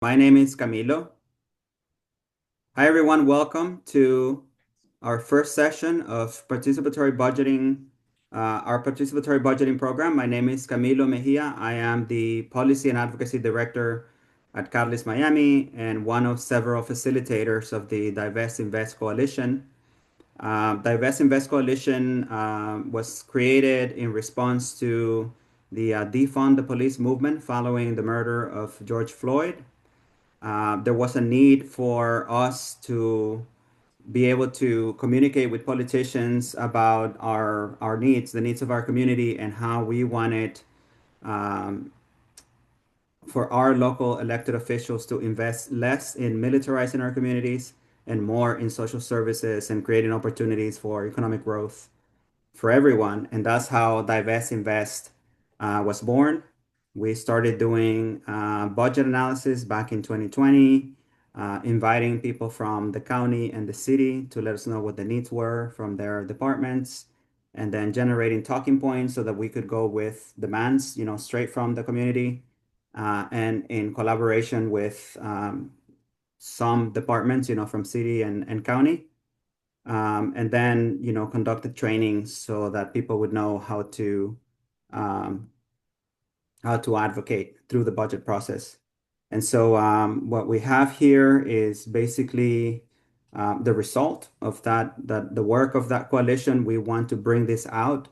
My name is Camilo. Hi, everyone. Welcome to our first session of our participatory budgeting program. My name is Camilo Mejia. I am the Policy and Advocacy Director at Catalyst Miami and one of several facilitators of the Divest Invest Coalition. Divest Invest Coalition was created in response to the Defund the Police movement following the murder of George Floyd. There was a need for us to be able to communicate with politicians about our needs, the needs of our community, and how we wanted um, for our local elected officials to invest less in militarizing our communities and more in social services and creating opportunities for economic growth for everyone. And that's how Divest Invest was born. We started doing budget analysis back in 2020, inviting people from the county and the city to let us know what the needs were from their departments, and then generating talking points so that we could go with demands, straight from the community, and in collaboration with some departments, from city and county. And then, conducted trainings so that people would know um, how to advocate through the budget process. And so what we have here is basically the result of that the work of that coalition. We want to bring this out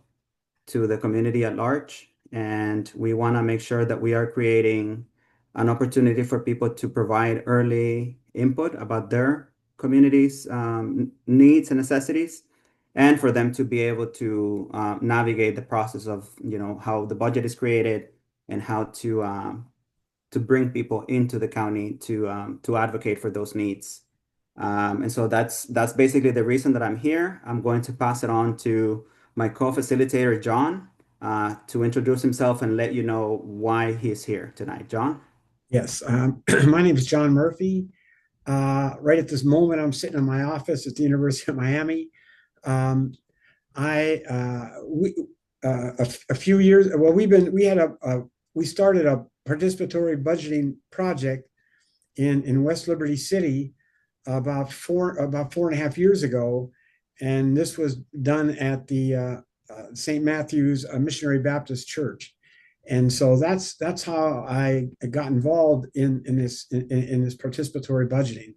to the community at large, and we want to make sure that we are creating an opportunity for people to provide early input about their community's needs and necessities, and for them to be able to navigate the process of, how the budget is created and how to bring people into the county to advocate for those needs. And so that's basically the reason that I'm here. I'm going to pass it on to my co-facilitator, John, to introduce himself and let you know why he's here tonight. John? Yes, my name is John Murphy. Right at this moment, I'm sitting in my office at the University of Miami. Um, I we a few years well, we started a participatory budgeting project in West Liberty City about 4.5 years ago, and this was done at the St. Matthew's Missionary Baptist Church. And so that's how I got involved in this participatory budgeting.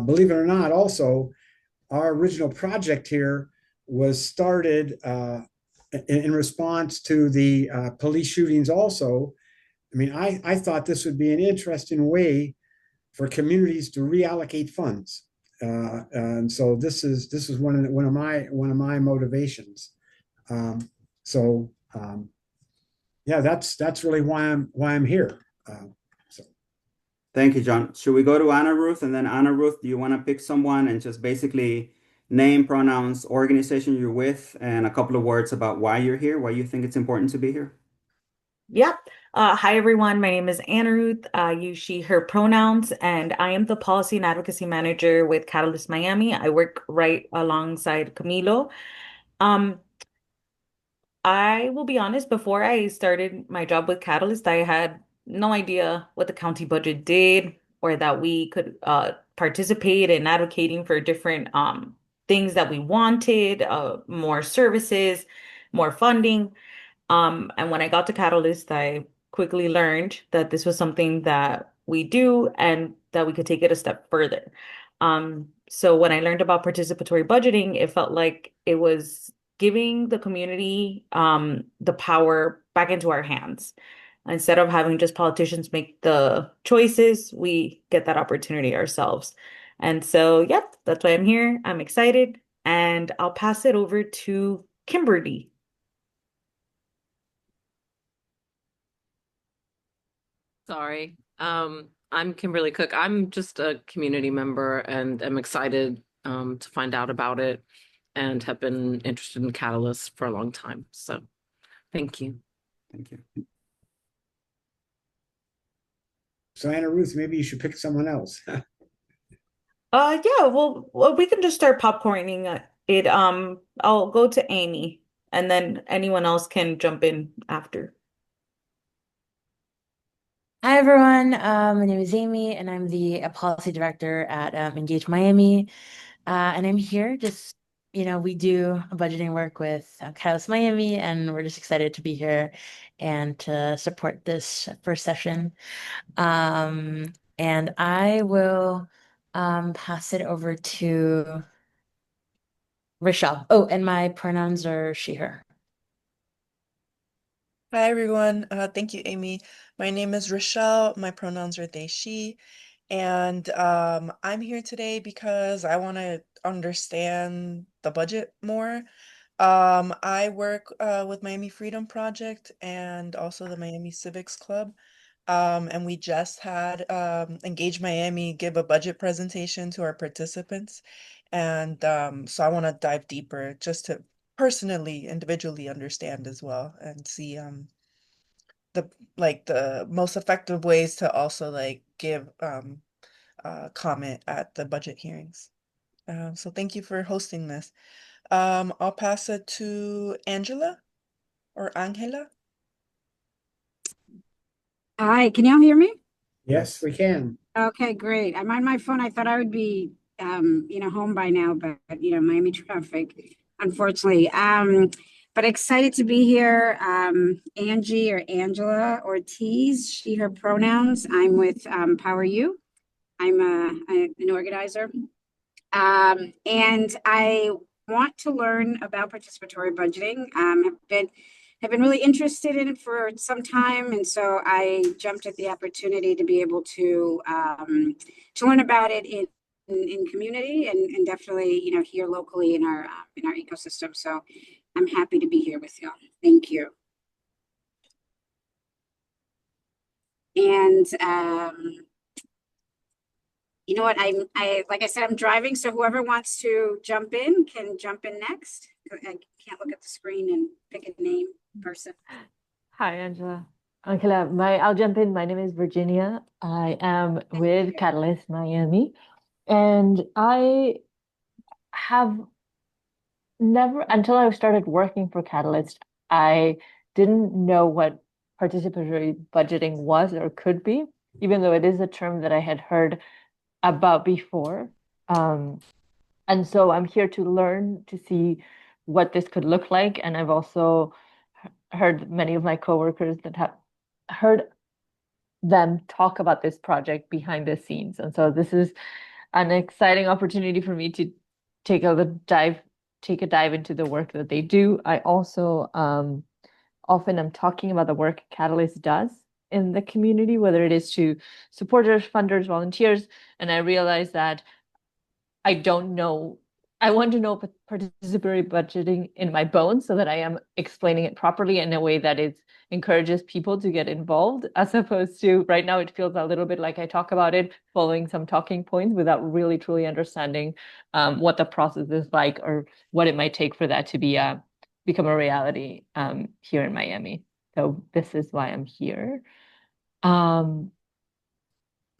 Believe it or not, also our original project here was started in response to the police shootings. Also, I mean, I thought this would be an interesting way for communities to reallocate funds, and so this is one of my motivations. Um, so yeah, that's really why I'm here. So Thank you, John. Should we go to Anna Ruth? And then Anna Ruth, do you want to pick someone and just basically name, pronouns, organization you're with, and a couple of words about why you're here, why you think it's important to be here? Yep. Hi, everyone. My name is Anna Ruth. I use she, her pronouns, and I am the Policy and Advocacy Manager with Catalyst Miami. I work right alongside Camilo. Um, I will be honest, before I started my job with Catalyst, I had no idea what the county budget did or that we could participate in advocating for different things that we wanted, more services, more funding. And when I got to Catalyst, I quickly learned that this was something that we do and that we could take it a step further. So when I learned about participatory budgeting, it felt like it was giving the community the power back into our hands. Instead of having just politicians make the choices, we get that opportunity ourselves. And so, yep, that's why I'm here. I'm excited, and I'll pass it over to Kimberly. Sorry. I'm Kimberly Cook. I'm just a community member and am excited to find out about it and have been interested in Catalyst for a long time. So thank you. Thank you. so Anna Ruth, maybe you should pick someone else. Yeah, well, we can just start popcorning it. I'll go to Amy, and then anyone else can jump in after. Hi everyone, my name is Amy and I'm the policy director at Engage Miami. And I'm here just, we do budgeting work with Catalyst Miami and we're just excited to be here and to support this first session. And I will pass it over to Rochelle. Oh, and my pronouns are she, her. Hi everyone. Thank you, Amy. My name is Rochelle. My pronouns are they, she. And I'm here today because I want to understand the budget more. I work with Miami Freedom Project and also the Miami Civics Club. And we just had Engage Miami give a budget presentation to our participants. And so I want to dive deeper just to personally, individually understand as well and see the most effective ways to also like give comment at the budget hearings. So thank you for hosting this. I'll pass it to Angela or Angela. Hi, can y'all hear me? Yes, we can. Okay, great. I'm on my phone. I thought I would be, home by now, but Miami traffic, unfortunately. But excited to be here. Angie or Angela Ortiz, she, her pronouns. I'm with Power U. I'm an organizer. And I want to learn about participatory budgeting. Have been really interested in it for some time, and so I jumped at the opportunity to be able to learn about it in community and definitely here locally in our ecosystem. So I'm happy to be here with y'all. Thank you. And you know what? I like I said, I'm driving, so whoever wants to jump in can jump in next. I can't look at the screen and pick a name person. Hi, Angela. Angela, I'll jump in. My name is Virginia. I am with Catalyst Miami, and I have never, until I started working for Catalyst, I didn't know what participatory budgeting was or could be, even though it is a term that I had heard about before. And so I'm here to learn to see what this could look like. And I've also heard many of my coworkers that have heard them talk about this project behind the scenes. And so this is an exciting opportunity for me to take a dive into the work that they do. I also often am talking about the work Catalyst does in the community, whether it is to supporters, funders, volunteers, and I realize that I don't know. I want to know participatory budgeting in my bones so that I am explaining it properly in a way that it encourages people to get involved, as opposed to right now it feels a little bit like I talk about it following some talking points without really truly understanding what the process is like or what it might take for that to be become a reality here in Miami. So this is why I'm here.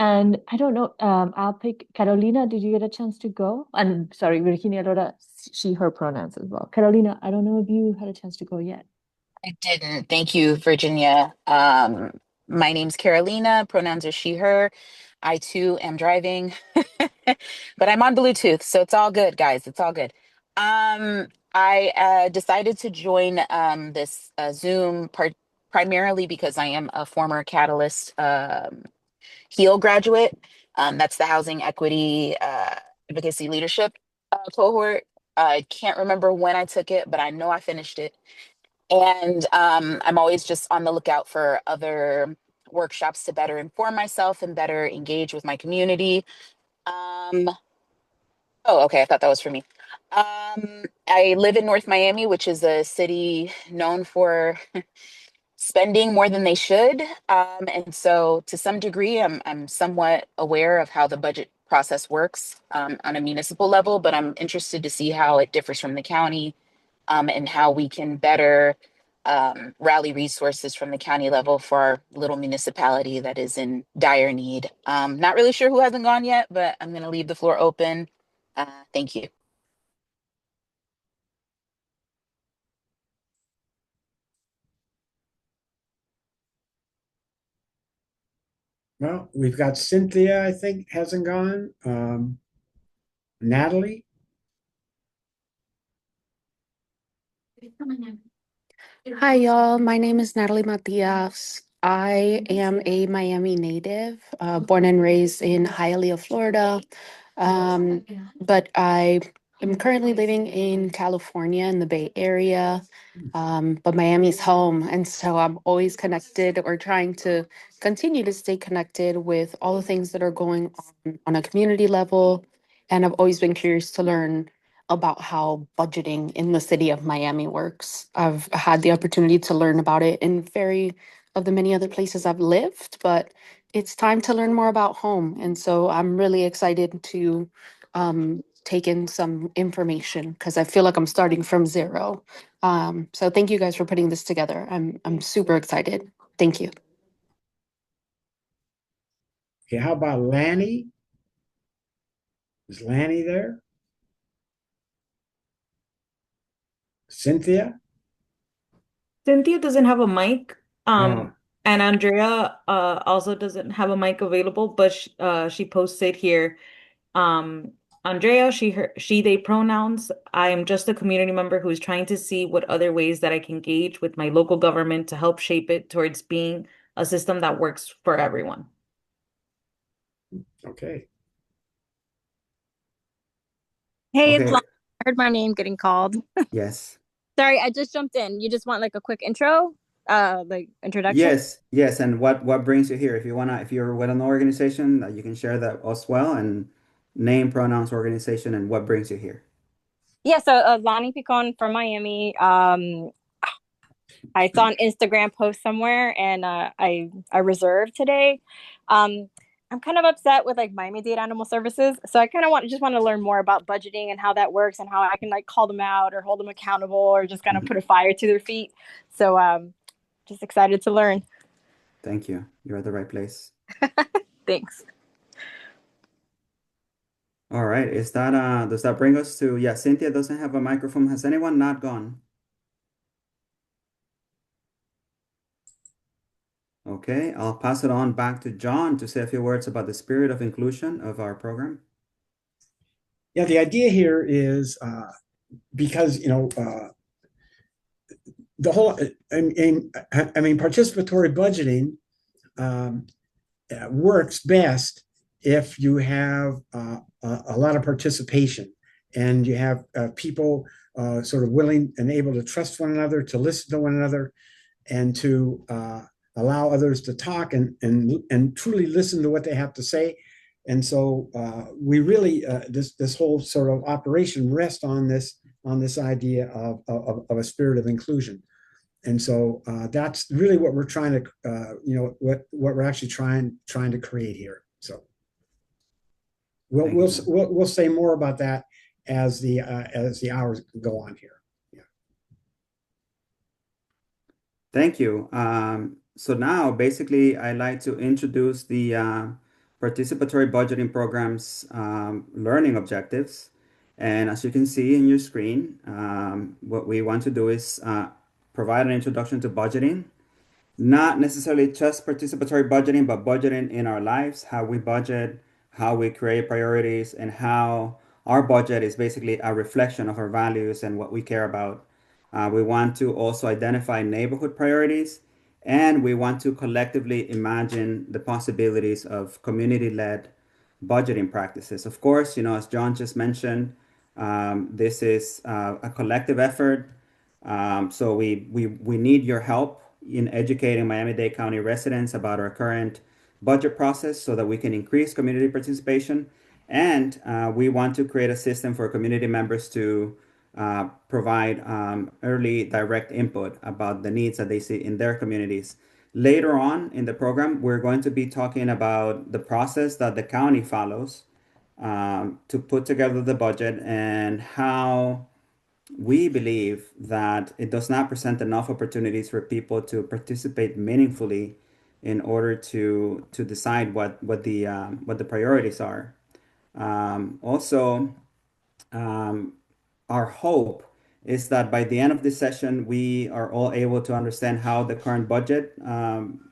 And I don't know, I'll pick Carolina. Did you get a chance to go? And sorry, Virginia Laura, she, her pronouns as well. Carolina, I don't know if you had a chance to go yet. I didn't. Thank you, Virginia. My name's Carolina. Pronouns are she, her. I too am driving, but I'm on Bluetooth, so it's all good, guys. It's all good. I decided to join this Zoom part primarily because I am a former Catalyst HEAL graduate. That's the Housing Equity Advocacy Leadership cohort. I can't remember when I took it, but I know I finished it. And I'm always just on the lookout for other workshops to better inform myself and better engage with my community. Oh, okay. I thought that was for me. I live in North Miami, which is a city known for spending more than they should. And so to some degree, I'm somewhat aware of how the budget process works on a municipal level, but I'm interested to see how it differs from the county and how we can better rally resources from the county level for our little municipality that is in dire need. Not really sure who hasn't gone yet, but I'm going to leave the floor open. Thank you. Well, we've got Cynthia, I think, hasn't gone. Natalie. Hi, y'all. My name is Natalie Matias. I am a Miami native, born and raised in Hialeah, Florida. But I am currently living in California in the Bay Area. But Miami's home. And so I'm always connected or trying to continue to stay connected with all the things that are going on a community level. And I've always been curious to learn about how budgeting in the city of Miami works. I've had the opportunity to learn about it in very of the many other places I've lived, but it's time to learn more about home. And so I'm really excited to take in some information because I feel like I'm starting from zero. So thank you guys for putting this together. I'm super excited. Thank you. Okay, how about Lanny? Is Lanny there? Cynthia? Cynthia doesn't have a mic. Ah, And Andrea also doesn't have a mic available, but she posted here. Um, Andrea, she, her, she, they pronouns. I am just a community member who is trying to see what other ways that I can engage with my local government to help shape it towards being a system that works for everyone. okay. Hey, it's Okay. Lon. I heard my name getting called. Yes. Sorry, I just jumped in. You just want like a quick intro, like introduction? Yes. And what brings you here? If you're with an organization, you can share that as well, and name, pronouns, organization, and what brings you here. Yeah, so Lonnie Picon from Miami. I saw an Instagram post somewhere, and I reserved today. Um, I'm kind of upset with like Miami-Dade Animal Services, so I kind of want to learn more about budgeting and how that works, and how I can like call them out or hold them accountable, or just kind of put a fire to their feet. So just excited to learn. Thank you. You're at the right place. Thanks. All right. Does that bring us to, yeah, Cynthia doesn't have a microphone. Has anyone not gone? Okay, I'll pass it on back to John to say a few words about the spirit of inclusion of our program. Yeah, the idea here is because, the whole, I mean, participatory budgeting works best if you have a lot of participation and you have people sort of willing and able to trust one another, to listen to one another, and to allow others to talk and truly listen to what they have to say. And so we really this whole sort of operation rests on this idea of a spirit of inclusion. And so that's really what we're trying to what we're actually trying to create here. So we'll say more about that as the hours go on here. Yeah. Thank you. So now, basically, I'd like to introduce the participatory budgeting program's learning objectives. And as you can see in your screen, what we want to do is provide an introduction to budgeting, not necessarily just participatory budgeting, but budgeting in our lives, how we budget, how we create priorities, and how our budget is basically a reflection of our values and what we care about. We want to also identify neighborhood priorities, and we want to collectively imagine the possibilities of community-led budgeting practices. Of course, as John just mentioned, this is a collective effort. So we need your help in educating Miami-Dade County residents about our current budget process so that we can increase community participation. And we want to create a system for community members to provide early direct input about the needs that they see in their communities. Later on in the program, we're going to be talking about the process that the county follows to put together the budget and how we believe that it does not present enough opportunities for people to participate meaningfully in order to decide what the priorities are. Also, our hope is that by the end of this session, we are all able to understand how the current budget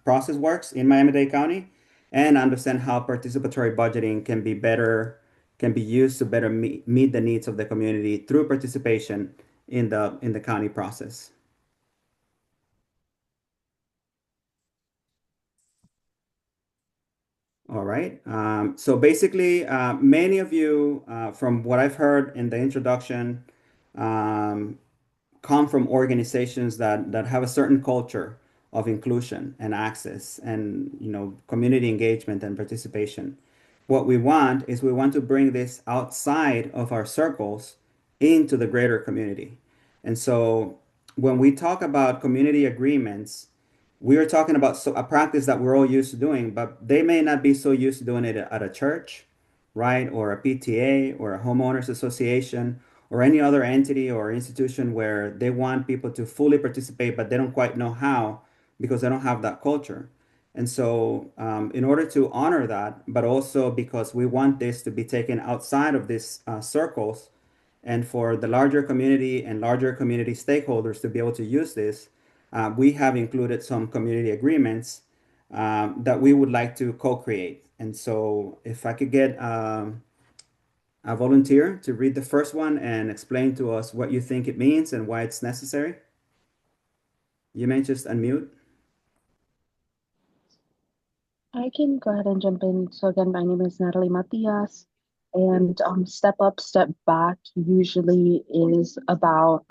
process works in Miami-Dade County, and understand how participatory budgeting can be used to better meet the needs of the community through participation in the county process. All right. So basically, many of you, from what I've heard in the introduction, um, come from organizations that have a certain culture of inclusion and access and community engagement and participation. What we want is we want to bring this outside of our circles into the greater community. And so when we talk about community agreements, we are talking about a practice that we're all used to doing, but they may not be so used to doing it at a church, right? Or a PTA or a homeowners association or any other entity or institution where they want people to fully participate, but they don't quite know how because they don't have that culture. And so, in order to honor that, but also because we want this to be taken outside of these circles and for the larger community and larger community stakeholders to be able to use this, we have included some community agreements that we would like to co-create. And so if I could get a volunteer to read the first one and explain to us what you think it means and why it's necessary. You may just unmute. I can go ahead and jump in. So again, my name is Natalie Matias, and step up, step back usually is about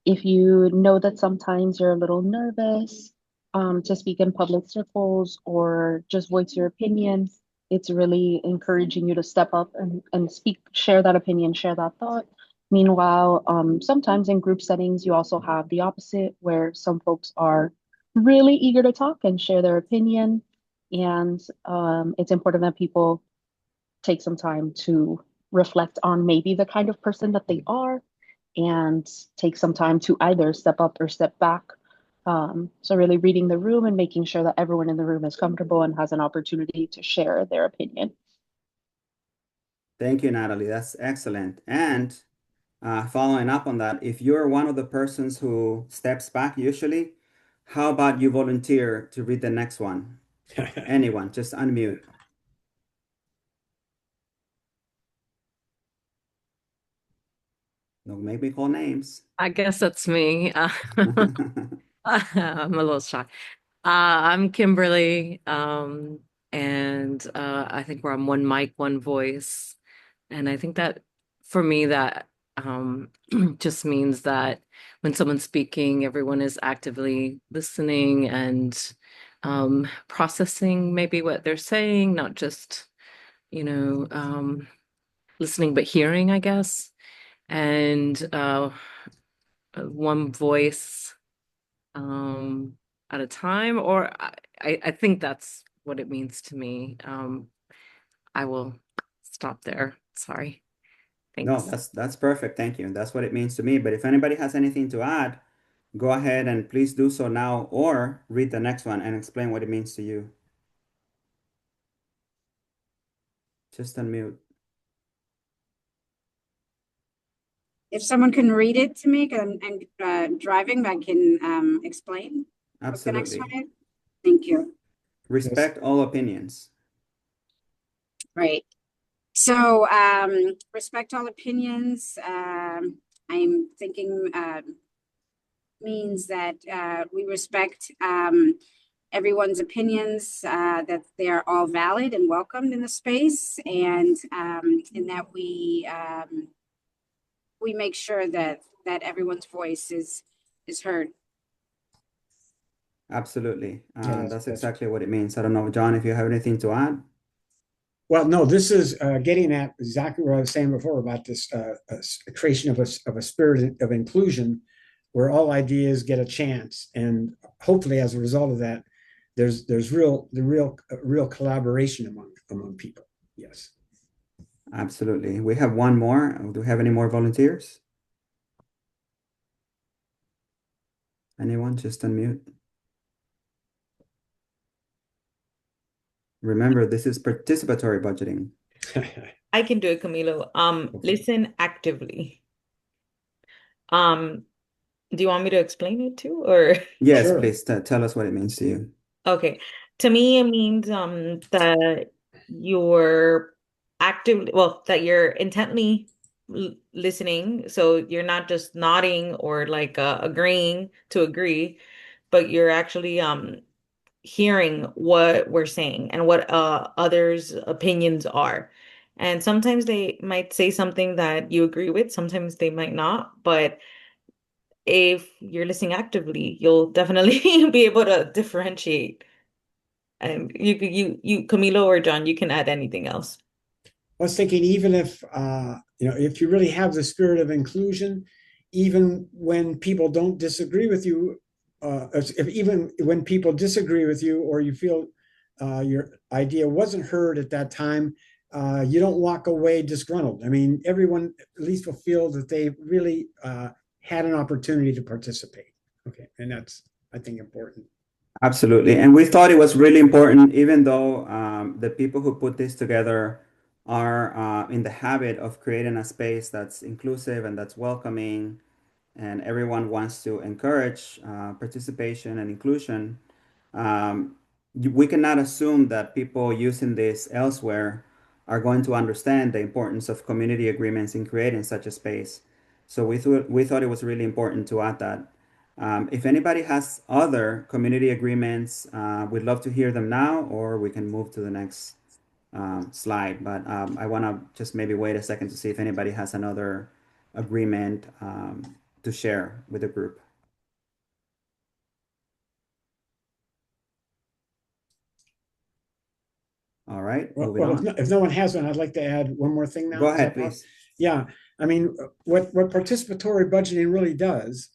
if you know that sometimes you're a little nervous to speak in public circles or just voice your opinion, it's really encouraging you to step up and speak, share that opinion, share that thought. Meanwhile, sometimes in group settings, you also have the opposite, where some folks are really eager to talk and share their opinion. And it's important that people take some time to reflect on maybe the kind of person that they are and take some time to either step up or step back. So really reading the room and making sure that everyone in the room is comfortable and has an opportunity to share their opinion. Thank you, Natalie. That's excellent. And following up on that, if you're one of the persons who steps back usually, how about you volunteer to read the next one? Anyone, just unmute. Don't make me call names. I guess that's me. I'm a little shy. I'm Kimberly, and I think we're on one mic, one voice. And I think that for me, that just means that when someone's speaking, everyone is actively listening and processing maybe what they're saying, not just, listening, but hearing, I guess. And one voice at a time, or I think that's what it means to me. I will stop there. Sorry. No, Thanks. that's perfect. Thank you. That's what it means to me. But if anybody has anything to add, go ahead and please do so now or read the next one and explain what it means to you. Just unmute. If someone can read it to me, 'cause I'm driving, I can explain what the next Absolutely. one is. Thank you. Respect all opinions. Right. So respect all opinions. I'm thinking means that we respect everyone's opinions, that they are all valid and welcomed in the space, and in that we make sure that everyone's voice is heard. Absolutely. Yeah, That's exactly what it means. I don't know, John, if you have anything to add. Well, no, this is getting at exactly what I was saying before about this creation of a spirit of inclusion where all ideas get a chance. And hopefully as a result of that, there's real collaboration among people. Yes. Absolutely. We have one more. Do we have any more volunteers? Anyone? Just unmute. Remember, this is participatory budgeting. I can do it, Camilo. Okay. Listen actively. Do you want me to explain it too, or? Yes, Sure. please tell us what it means to you. Okay. To me, it means that you're that you're intently listening. So you're not just nodding or like agreeing to agree, but you're actually hearing what we're saying and what others' opinions are. And sometimes they might say something that you agree with, sometimes they might not, but if you're listening actively, you'll definitely be able to differentiate. And Camilo or John, you can add anything else. I was thinking, even if if you really have the spirit of inclusion, even when people don't disagree with you, even when people disagree with you, or you feel your idea wasn't heard at that time, you don't walk away disgruntled. I mean, everyone at least will feel that they really had an opportunity to participate. Okay, and that's, I think, important. Absolutely. And we thought it was really important, even though the people who put this together are in the habit of creating a space that's inclusive and that's welcoming, and everyone wants to encourage participation and inclusion. We cannot assume that people using this elsewhere are going to understand the importance of community agreements in creating such a space. So we thought it was really important to add that. If anybody has other community agreements, we'd love to hear them now, or we can move to the next slide. But I want to just maybe wait a second to see if anybody has another agreement to share with the group. All right, moving on. If no one has one, I'd like to add one more thing now. Go ahead, please. Yeah, I mean, what participatory budgeting really does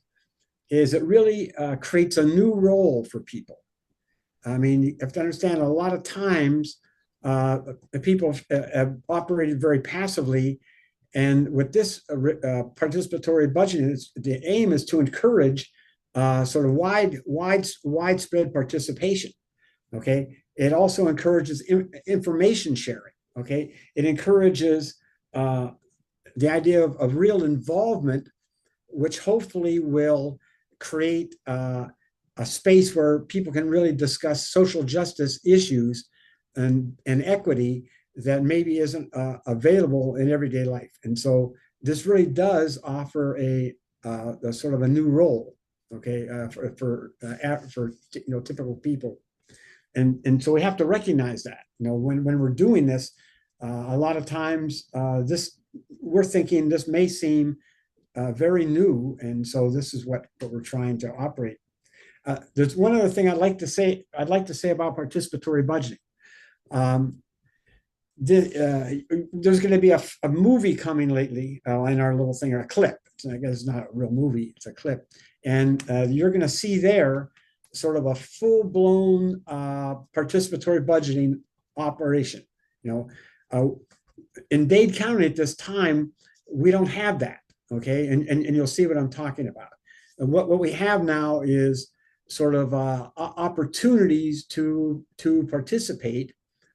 is it really creates a new role for people. I mean, you have to understand, a lot of times people have operated very passively, and with this participatory budgeting, the aim is to encourage sort of widespread participation. Okay, it also encourages information sharing. Okay, it encourages the idea of real involvement, which hopefully will create a space where people can really discuss social justice issues and equity that maybe isn't available in everyday life. And so this really does offer a sort of a new role, okay, for typical people. And so we have to recognize that, when we're doing this, a lot of times we're thinking this may seem very new, and so this is what we're trying to operate. There's one other thing I'd like to say about participatory budgeting. There's going to be a movie coming lately in our little thing, or a clip. I guess it's not a real movie, it's a clip. And you're going to see there sort of a full-blown participatory budgeting operation. In Dade County at this time, we don't have that, okay? And you'll see what I'm talking about. And what we have now is sort of opportunities to participate,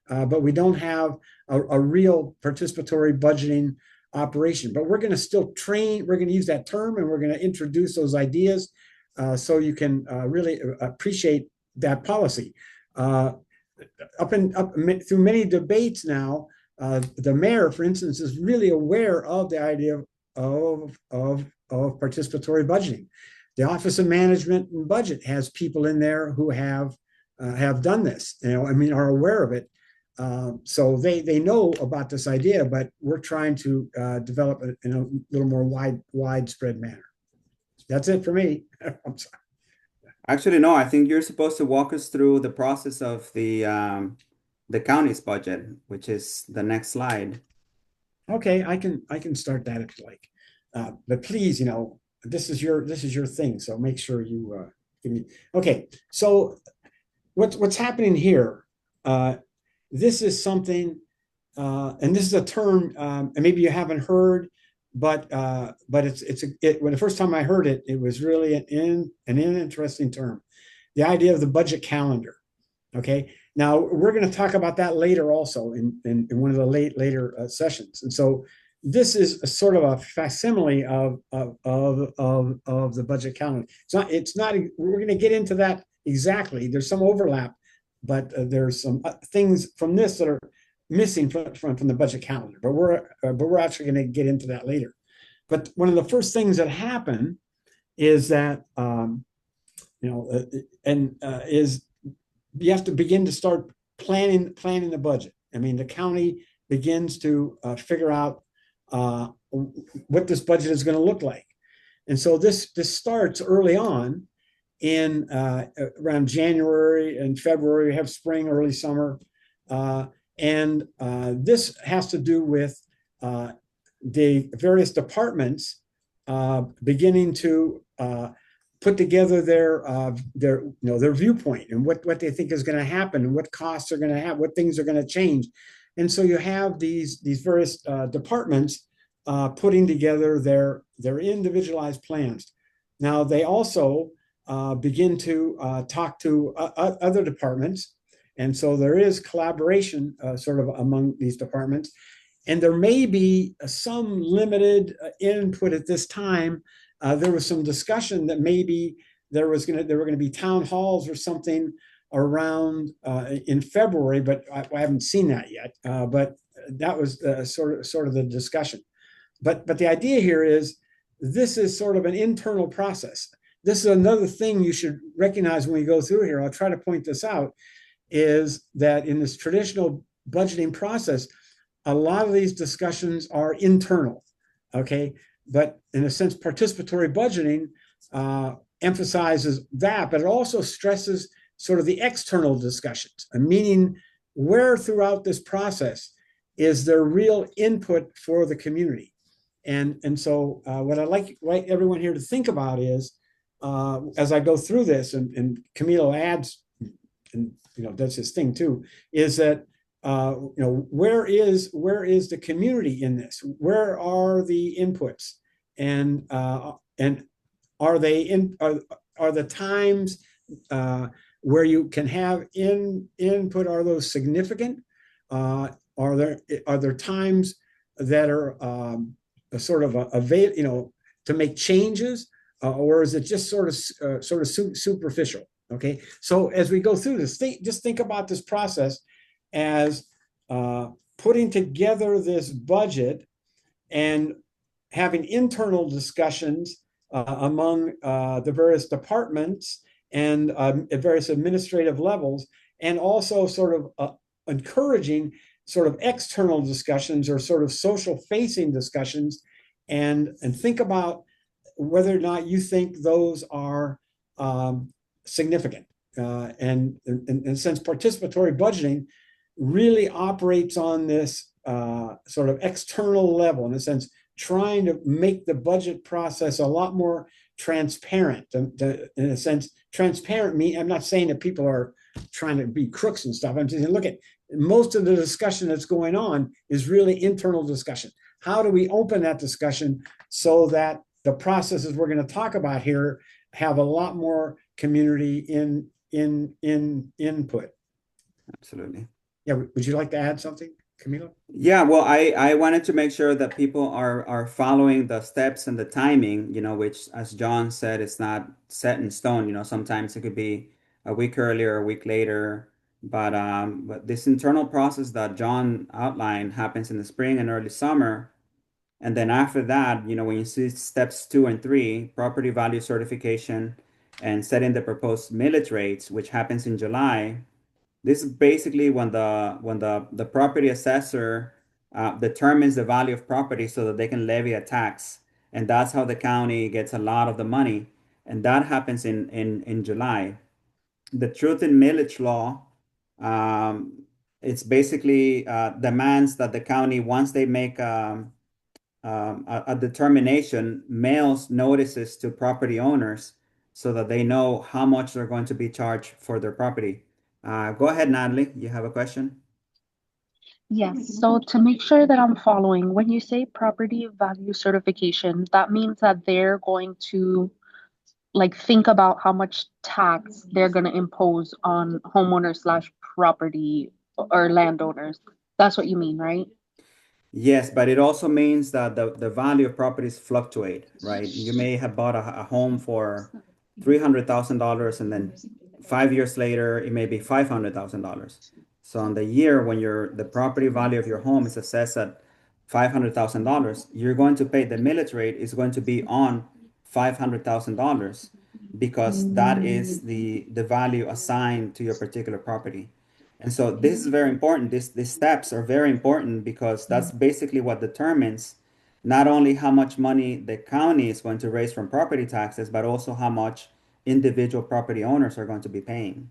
but we don't have a real participatory budgeting operation. But we're going to still train, we're going to use that term, and we're going to introduce those ideas so you can really appreciate that policy. Through many debates now, the mayor, for instance, is really aware of the idea of participatory budgeting. The Office of Management and Budget has people in there who have done this, are aware of it. So they know about this idea, but we're trying to develop it in a little more widespread manner. That's it for me. I'm sorry. Actually, no, I think you're supposed to walk us through the process of the county's budget, which is the next slide. Okay, I can start that if you like, but please, this is your thing, so make sure you give me. Okay, so what's happening here? This is something, and this is a term, and maybe you haven't heard, but when the first time I heard it, it was really an interesting term. The idea of the budget calendar. Okay, now we're going to talk about that later, also in one of the later sessions. And so this is a sort of a facsimile of the budget calendar. It's not. We're going to get into that exactly. There's some overlap, but there's some things from this that are missing from the budget calendar. But we're actually going to get into that later. But one of the first things that happen is that is you have to begin to start planning the budget. I mean, the county begins to figure out what this budget is going to look like. And so this starts early on in around January and February. We have spring, early summer. And this has to do with the various departments beginning to put together their viewpoint and what they think is going to happen and what costs are going to have, what things are going to change. And so you have these various departments putting together their individualized plans. Now they also begin to talk to other departments, and so there is collaboration sort of among these departments. And there may be some limited input at this time. There was some discussion that maybe there were going to be town halls or something around in February, but I haven't seen that yet. But that was sort of the discussion. But the idea here is this is sort of an internal process. This is another thing you should recognize when we go through here. I'll try to point this out, is that in this traditional budgeting process, a lot of these discussions are internal, okay? But in a sense, participatory budgeting emphasizes that, but it also stresses sort of the external discussions, meaning where throughout this process is there real input for the community. And so what I'd like everyone here to think about is, as I go through this, and Camilo adds, and does his thing too, is that where is the community in this? Where are the inputs, and are the times where you can have input? Are those significant? Are there times that are sort of available, to make changes, or is it just sort of superficial? Okay, so as we go through this, just think about this process as putting together this budget and having internal discussions among the various departments and at various administrative levels, and also sort of encouraging sort of external discussions or sort of social facing discussions, and think about whether or not you think those are significant. And in a sense, participatory budgeting really operates on this sort of external level, in a sense, trying to make the budget process a lot more transparent. In a sense, transparent means, I'm not saying that people are trying to be crooks and stuff. I'm just saying, look at most of the discussion that's going on is really internal discussion. How do we open that discussion so that the processes we're going to talk about here have a lot more community in input? Absolutely. Yeah. Would you like to add something, Camilo? Yeah, well, I wanted to make sure that people are following the steps and the timing, which, as John said, is not set in stone. Sometimes it could be a week earlier, a week later. But this internal process that John outlined happens in the spring and early summer. And then after that, when you see steps 2 and 3, property value certification and setting the proposed millage rates, which happens in July, this is basically when the property assessor determines the value of property so that they can levy a tax. And that's how the county gets a lot of the money. And that happens in July. The truth in millage law, it's basically demands that the county, once they make a determination, mails notices to property owners so that they know how much they're going to be charged for their property. Go ahead, Natalie. You have a question? Yes, so to make sure that I'm following, when you say property value certification, that means that they're going to think about how much tax they're going to impose on homeowners slash property or landowners. That's what you mean, right? Yes, but it also means that the value of properties fluctuate, right? You may have bought a home for $300,000, and then 5 years later, it may be $500,000. So on the year when the property value of your home is assessed at $500,000, you're going to pay the millage rate is going to be on $500,000 because that is the value assigned to your particular property. And so this is very important. These steps are very important because that's basically what determines not only how much money the county is going to raise from property taxes, but also how much individual property owners are going to be paying.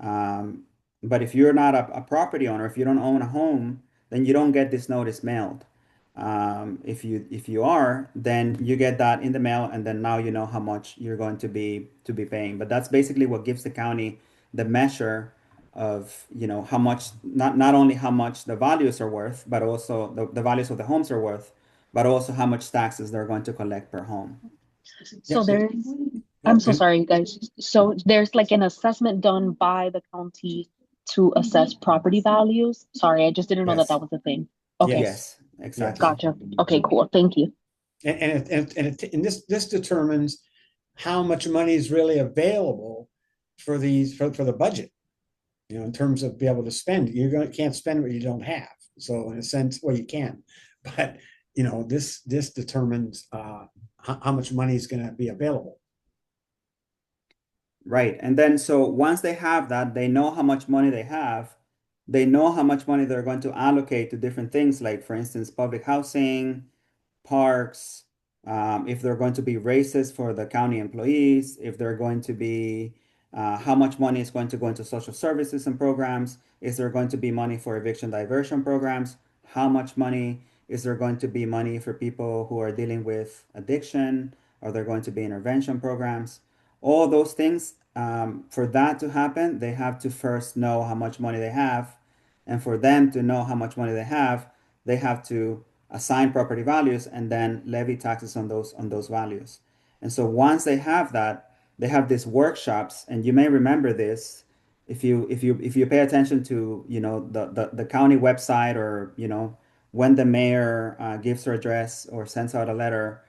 Um, but if you're not a property owner, if you don't own a home, then you don't get this notice mailed. If you are, then you get that in the mail, and then now you know how much you're going to be paying. But that's basically what gives the county the measure of how much not only how much the values are worth, but also the values of the homes are worth, but also how much taxes they're going to collect per home. So there's, I'm so sorry, guys. So there's like an assessment done by the county to assess property values. Sorry, I just didn't know that that was a thing. Okay. Yes, exactly. Gotcha. Okay, cool. Thank you. And this determines how much money is really available for the budget. In terms of be able to spend, can't spend what you don't have. So in a sense, well, you can, but this determines how much money is going to be available. Right. And then so once they have that, they know how much money they have. They know how much money they're going to allocate to different things, like, for instance, public housing, parks, if they're going to be raises for the county employees, if they're going to be, how much money is going to go into social services and programs, is there going to be money for eviction diversion programs, how much money is there going to be money for people who are dealing with addiction, are there going to be intervention programs, all those things. For that to happen, they have to first know how much money they have, and for them to know how much money they have to assign property values and then levy taxes on those values. And so once they have that, they have these workshops, and you may remember this if you pay attention to the county website, or when the mayor gives her address or sends out a letter.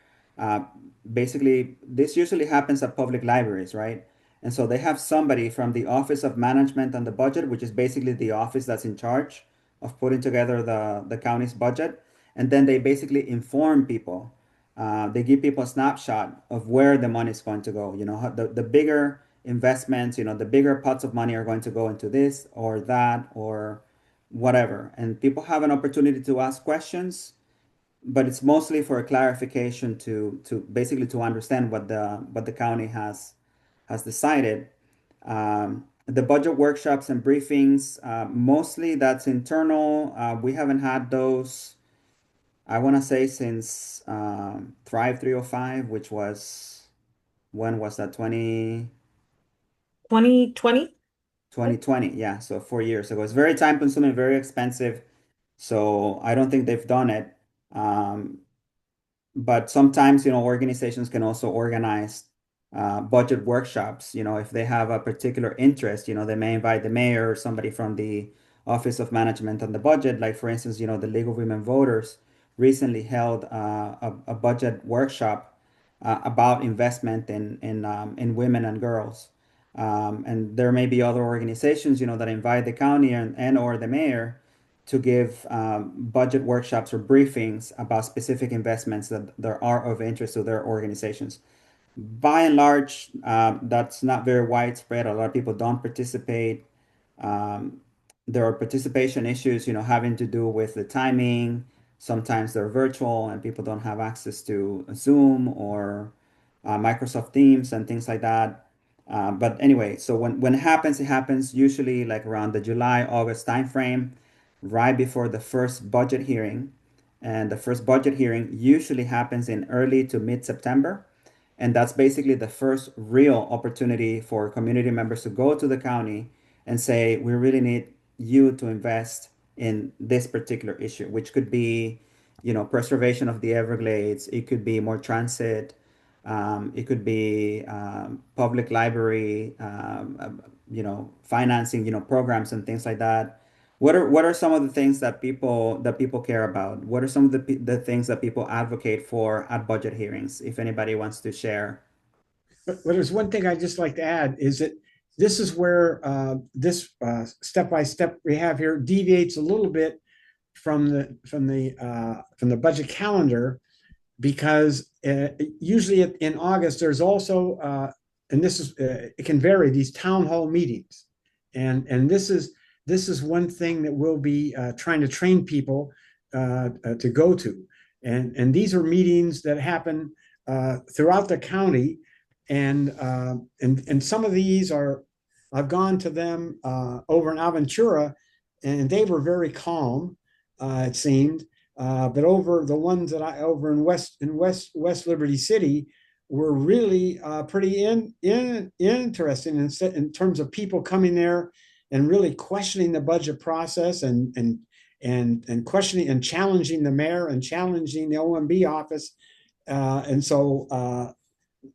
Basically, this usually happens at public libraries, right? And so they have somebody from the Office of Management and the Budget, which is basically the office that's in charge of putting together the county's budget. And then they basically inform people. They give people a snapshot of where the money is going to go. The bigger investments, the bigger pots of money are going to go into this or that or whatever. And people have an opportunity to ask questions, but it's mostly for a clarification to basically to understand what the county has decided. The budget workshops and briefings, mostly that's internal. We haven't had those, I want to say, since Thrive 305, which was, when was that? 2020? 2020, yeah. So 4 years ago. It's very time consuming, very expensive. So I don't think they've done it. But sometimes, organizations can also organize budget workshops. If they have a particular interest, they may invite the mayor or somebody from the Office of Management and the Budget. Like, for instance, the League of Women Voters recently held a budget workshop about investment in women and girls. And there may be other organizations, that invite the county and or the mayor to give budget workshops or briefings about specific investments that there are of interest to their organizations. By and large, that's not very widespread. A lot of people don't participate. There are participation issues, having to do with the timing. Sometimes they're virtual and people don't have access to Zoom or Microsoft Teams and things like that. But anyway, so when it happens usually like around the July, August timeframe, right before the first budget hearing. And the first budget hearing usually happens in early to mid-September. And that's basically the first real opportunity for community members to go to the county and say, we really need you to invest in this particular issue, which could be, preservation of the Everglades. It could be more transit. It could be public library, financing, programs and things like that. What are some of the things that people care about? What are some of the things that people advocate for at budget hearings? If anybody wants to share. But there's one thing I'd just like to add is that this is where this step-by-step we have here deviates a little bit from the budget calendar, because usually in August there's also and this is it can vary, these town hall meetings, and this is one thing that we'll be trying to train people to go to, and these are meetings that happen throughout the county, and some of these are, I've gone to them over in Aventura, and they were very calm, it seemed. But over the ones that over in West Liberty City were really pretty interesting in terms of people coming there and really questioning the budget process, and questioning and challenging the mayor and challenging the OMB office. And so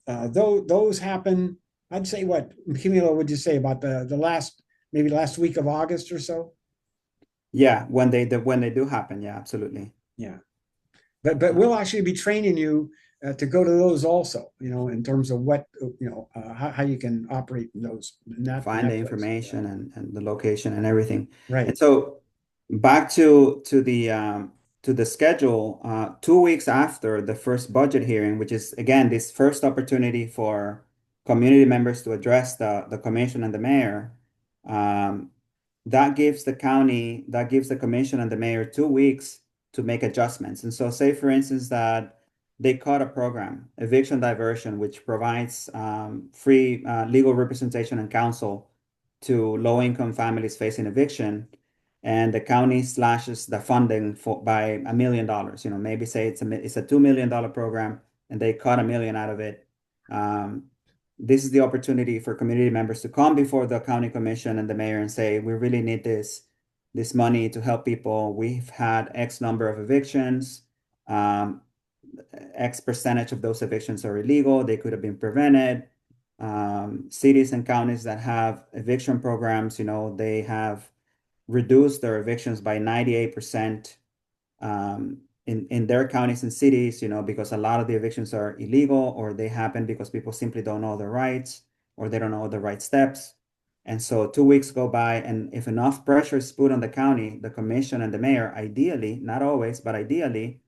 those happen. I'd say, what, Camilo, would you say about the last week of August or so? Yeah, when they do happen, yeah, absolutely. Yeah, but we'll actually be training you to go to those also, in terms of what, how you can operate in those. Find the information, yeah, and the location and everything. Right. And so back to the schedule, 2 weeks after the first budget hearing, which is again this first opportunity for community members to address the commission and the mayor, that gives the commission and the mayor 2 weeks to make adjustments. And so say, for instance, that they cut a program, eviction diversion, which provides free legal representation and counsel to low-income families facing eviction, and the county slashes the funding by $1 million. Maybe say it's a $2 million program, and they cut $1 million out of it. This is the opportunity for community members to come before the county commission and the mayor and say, we really need this money to help people. We've had X number of evictions. X percentage of those evictions are illegal. They could have been prevented. Cities and counties that have eviction programs, they have reduced their evictions by 98% in their counties and cities, because a lot of the evictions are illegal, or they happen because people simply don't know their rights, or they don't know the right steps. And so 2 weeks go by, and if enough pressure is put on the county, the commission and the mayor, ideally, not always, but ideally,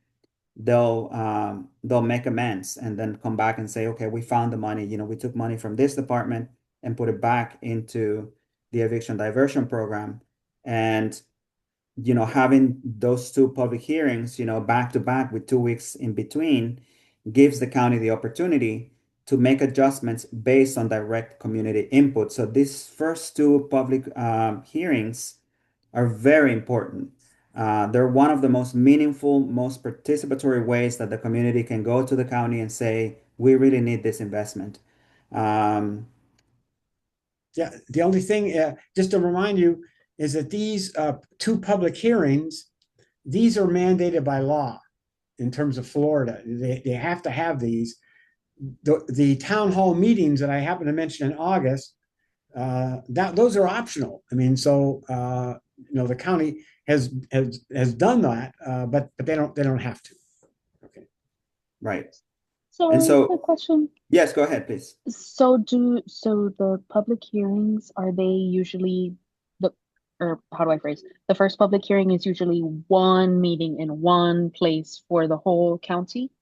they'll make amends and then come back and say, okay, we found the money. We took money from this department and put it back into the eviction diversion program. And having those two public hearings, back to back with 2 weeks in between, gives the county the opportunity to make adjustments based on direct community input. So these first two public hearings are very important. They're one of the most meaningful, most participatory ways that the community can go to the county and say, we really need this investment. Yeah, the only thing, just to remind you, is that these two public hearings, these are mandated by law in terms of Florida. They have to have these. The town hall meetings that I happen to mention in August, those are optional. I mean, so the county has done that, but they don't have to. Okay. Right. So, And so, a question. Yes, go ahead, please. So the public hearings, are they usually or how do I phrase? The first public hearing is usually one meeting in one place for the whole county?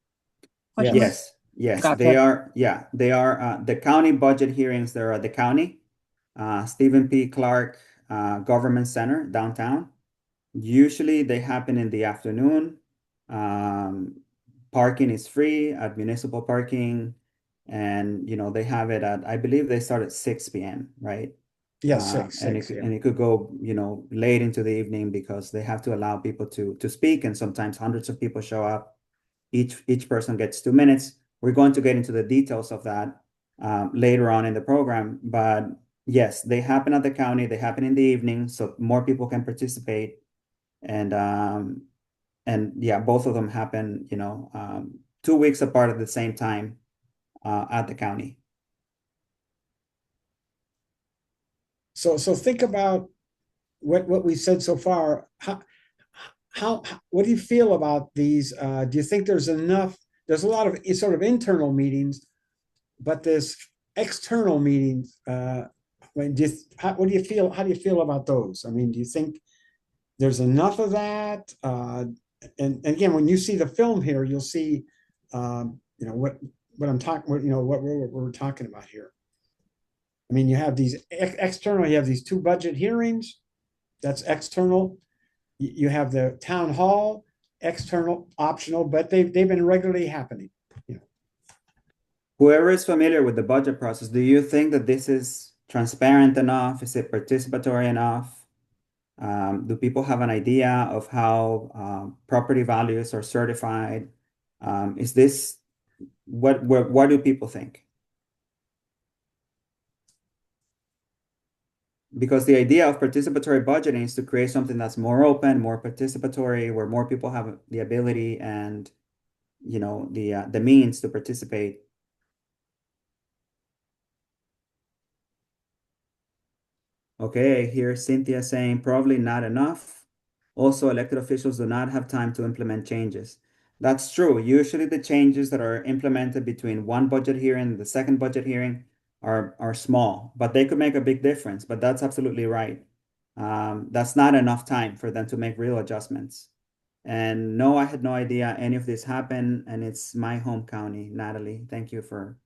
Yes. Gotcha. They are. Yeah, they are. The county budget hearings, they're at the county, Stephen P. Clark Government Center downtown. Usually they happen in the afternoon. Parking is free at municipal parking, and they have it at, I believe they start at 6 p.m., right? Yeah, and it could go, late into the evening, because they have to allow people to speak, and sometimes hundreds of people show up. Each person gets 2 minutes. We're going to get into the details of that later on in the program, but yes, they happen at the county. They happen in the evening, so more people can participate. And yeah, both of them happen, 2 weeks apart at the same time at the county. So think about what we said so far. What do you feel about these? Do you think there's enough? There's a lot of sort of internal meetings, but there's external meetings. what do you feel? How do you feel about those? I mean, do you think there's enough of that? And again, when you see the film here, you'll see, what I'm talking, what we're talking about here. I mean, you have these external. You have these 2 budget hearings. That's external. You have the town hall, external, optional, but they've been regularly happening. Whoever is familiar with the budget process, do you think that this is transparent enough? Is it participatory enough? Do people have an idea of how property values are certified? Is this what do people think? Because the idea of participatory budgeting is to create something that's more open, more participatory, where more people have the ability and the means to participate. Okay, here's Cynthia saying probably not enough. Also, elected officials do not have time to implement changes. That's true. Usually the changes that are implemented between one budget hearing and the second budget hearing are small, but they could make a big difference. But that's absolutely right. That's not enough time for them to make real adjustments. And no, I had no idea any of this happened, and it's my home county, Natalie. Thank you for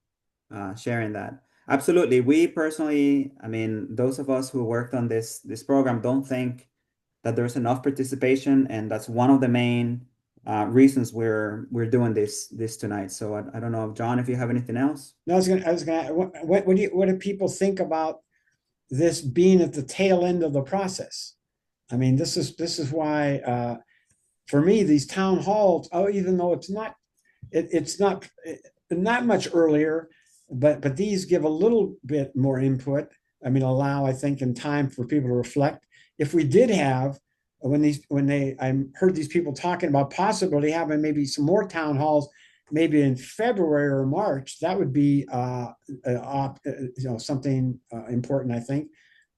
sharing that. Absolutely. We personally, I mean, those of us who worked on this program don't think that there's enough participation, and that's one of the main reasons we're doing this tonight. So I don't know, John, if you have anything else. No, I was gonna. What do people think about this being at the tail end of the process? I mean, this is why for me these town halls. Even though it's not much earlier. But these give a little bit more input. I mean, allow, I think, in time for people to reflect. If we did have, I heard these people talking about possibly having maybe some more town halls, maybe in February or March, that would be something important, I think.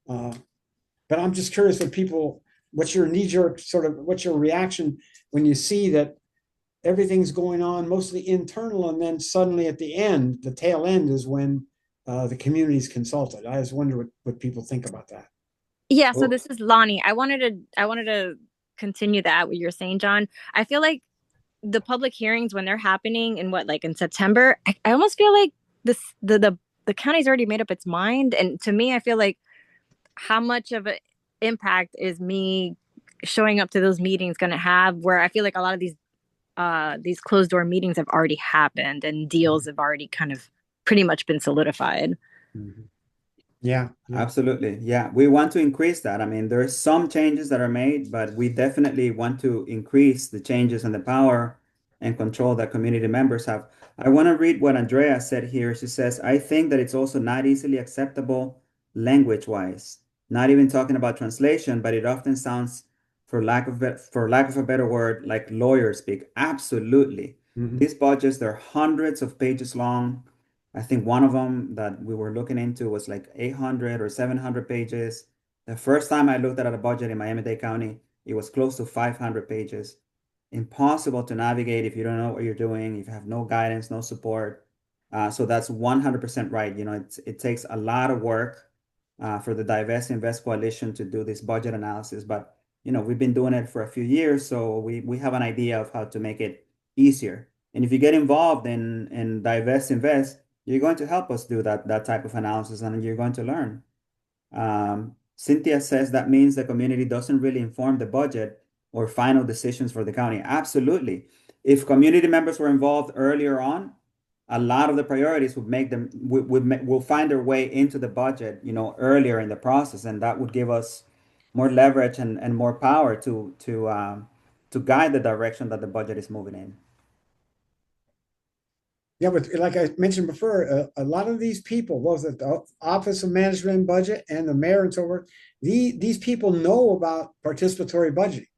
But I'm just curious what's your knee-jerk what's your reaction when you see that everything's going on mostly internal, and then suddenly at the end, the tail end is when the community's consulted. I just wonder what people think about that. Yeah, so this is Lonnie. I wanted to continue that what you're saying, John. I feel like the public hearings, when they're happening in September, I almost feel like the county's already made up its mind. And to me, I feel like how much of an impact is me showing up to those meetings going to have, where I feel like a lot of these closed door meetings have already happened and deals have already kind of pretty much been solidified. Mm-hmm. Yeah, absolutely. Yeah, we want to increase that. I mean, there's some changes that are made, but we definitely want to increase the changes and the power and control that community members have. I want to read what Andrea said here. She says, I think that it's also not easily acceptable language-wise, not even talking about translation, but it often sounds, for lack of a better word, like lawyer speak. Absolutely. Mm-hmm. These budgets, they're hundreds of pages long. I think one of them that we were looking into was like 800 or 700 pages. The first time I looked at a budget in Miami-Dade County, it was close to 500 pages. Impossible to navigate if you don't know what you're doing, if you have no guidance, no support. So that's 100% right. It takes a lot of work for the Divest Invest Coalition to do this budget analysis. But, we've been doing it for a few years, so we have an idea of how to make it easier. And if you get involved in Divest Invest, you're going to help us do that type of analysis, and you're going to learn. Cynthia says that means the community doesn't really inform the budget or final decisions for the county. Absolutely. If community members were involved earlier on, a lot of the priorities will find their way into the budget, earlier in the process, and that would give us more leverage and more power to guide the direction that the budget is moving in. Yeah, but like I mentioned before, a lot of these people, both at the Office of Management and Budget and the mayor and so forth, these people know about participatory budgeting.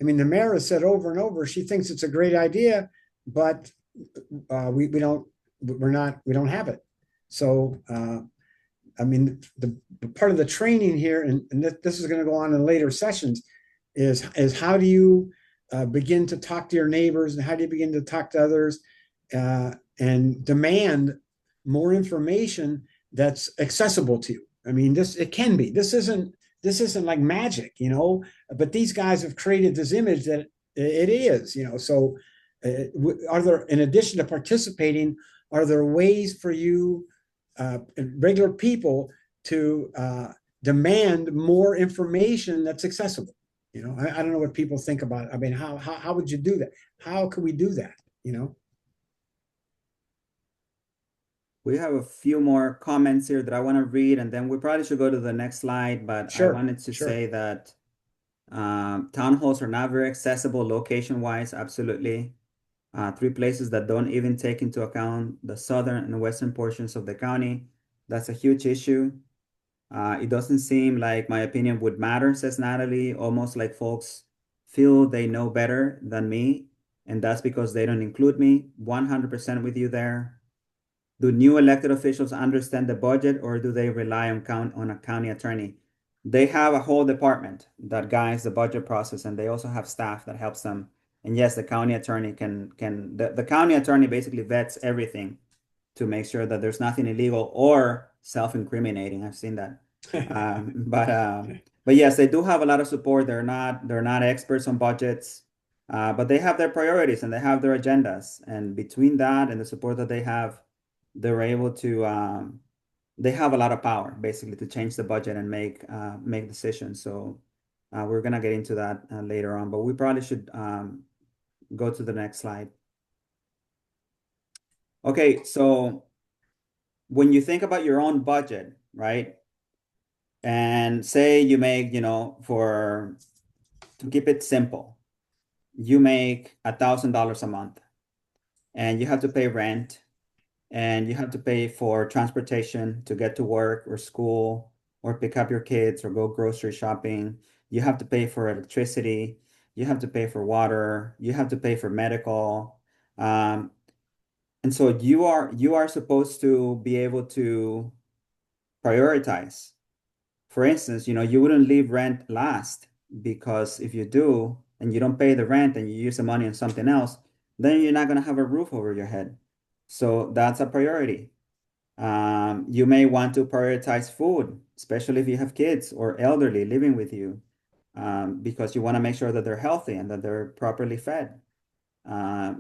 I mean, the mayor has said over and over, she thinks it's a great idea, but we don't have it. So, I mean, the part of the training here, and this is going to go on in later sessions, is how do you begin to talk to your neighbors, and how do you begin to talk to others, and demand more information that's accessible to you. I mean, it can be. This isn't like magic, but these guys have created this image that it is, So are there, in addition to participating, are there ways for you, regular people, to demand more information that's accessible? I don't know what people think about it. I mean, how would you do that? How could we do that? We have a few more comments here that I want to read, and then we probably should go to the next slide. But I wanted to say that town halls are not very accessible location-wise, absolutely. 3 places that don't even take into account the southern and western portions of the county. That's a huge issue. It doesn't seem like my opinion would matter, says Natalie, almost like folks feel they know better than me, and that's because they don't include me. 100% with you there. Do new elected officials understand the budget, or do they rely on a county attorney? They have a whole department that guides the budget process, and they also have staff that helps them. And yes, the county attorney the county attorney basically vets everything to make sure that there's nothing illegal or self-incriminating. I've seen that. But yes, they do have a lot of support. They're not experts on budgets, but they have their priorities and they have their agendas. And between that and the support that they have, they're able to they have a lot of power basically to change the budget and make decisions. So we're gonna get into that later on, but we probably should go to the next slide. Okay, so when you think about your own budget, right? And say you make, to keep it simple, you make $1,000 a month and you have to pay rent and you have to pay for transportation to get to work or school or pick up your kids or go grocery shopping. You have to pay for electricity. You have to pay for water. You have to pay for medical. And so you are supposed to be able to prioritize. For instance, you wouldn't leave rent last, because if you do and you don't pay the rent and you use the money on something else, then you're not going to have a roof over your head. So that's a priority. You may want to prioritize food, especially if you have kids or elderly living with you, because you want to make sure that they're healthy and that they're properly fed.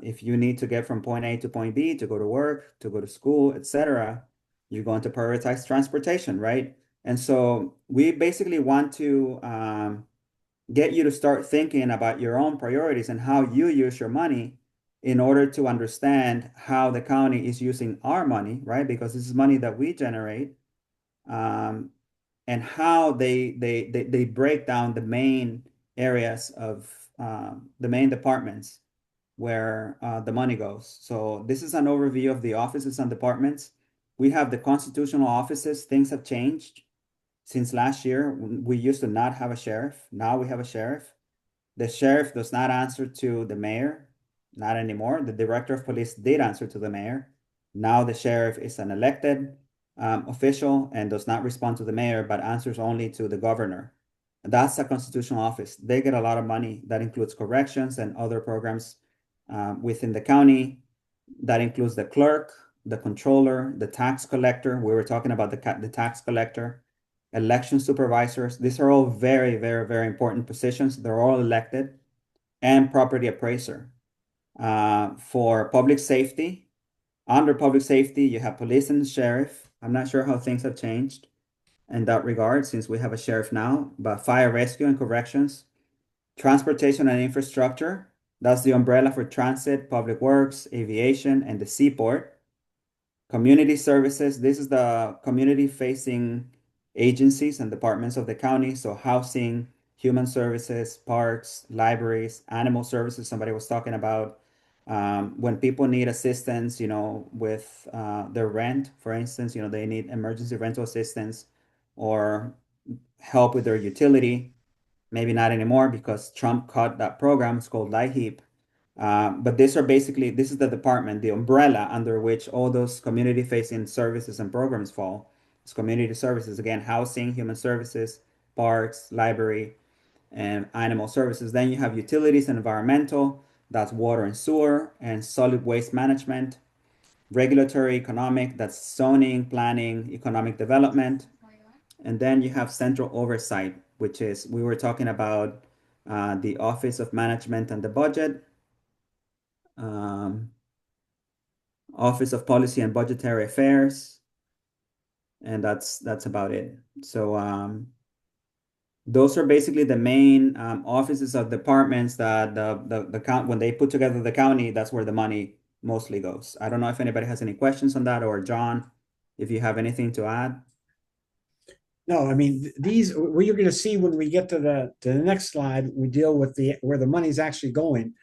If you need to get from point A to point B to go to work, to go to school, etc., you're going to prioritize transportation, right? And so we basically want to get you to start thinking about your own priorities and how you use your money in order to understand how the county is using our money, right? Because this is money that we generate, and how they break down the main areas of the main departments where the money goes. So this is an overview of the offices and departments. We have the constitutional offices. Things have changed since last year. We used to not have a sheriff. Now we have a sheriff. The sheriff does not answer to the mayor, not anymore. The director of police did answer to the mayor. Now the sheriff is an elected official and does not respond to the mayor, but answers only to the governor. That's a constitutional office. They get a lot of money. That includes corrections and other programs within the county. That includes the clerk, the controller, the tax collector. We were talking about the tax collector, election supervisors. These are all very, very, very important positions. They're all elected, and property appraiser. For public safety, under public safety, you have police and sheriff. I'm not sure how things have changed in that regard since we have a sheriff now, but fire rescue and corrections, transportation and infrastructure. That's the umbrella for transit, public works, aviation, and the seaport. Community services. This is the community-facing agencies and departments of the county. So housing, human services, parks, libraries, animal services. Somebody was talking about when people need assistance, with their rent, for instance, they need emergency rental assistance or help with their utility. Maybe not anymore because Trump cut that program. It's called LIHEAP. But this is the department, the umbrella under which all those community-facing services and programs fall. It's community services, again, housing, human services, parks, library, and animal services. Then you have utilities and environmental. That's water and sewer and solid waste management. Regulatory, economic, that's zoning, planning, economic development. And then you have central oversight, which is, we were talking about the Office of Management and the Budget, Office of Policy and Budgetary Affairs, and that's about it. So those are basically the main offices of departments that the count, when they put together the county, that's where the money mostly goes. I don't know if anybody has any questions on that, or John, if you have anything to add. No, I mean, these, what you're going to see when we get to the next slide, we deal with where the money's actually going.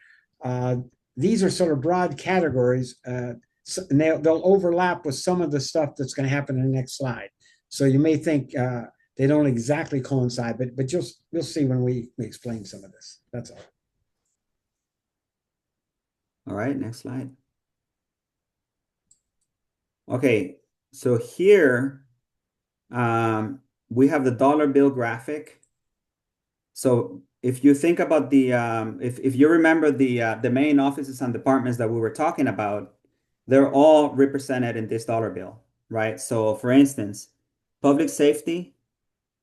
These are sort of broad categories, and they'll overlap with some of the stuff that's going to happen in the next slide. So you may think they don't exactly coincide, but you'll see when we explain some of this. That's all. All right, next slide. Okay, so here we have the dollar bill graphic. So if you think about the, if you remember the main offices and departments that we were talking about, they're all represented in this dollar bill, right? So for instance, public safety,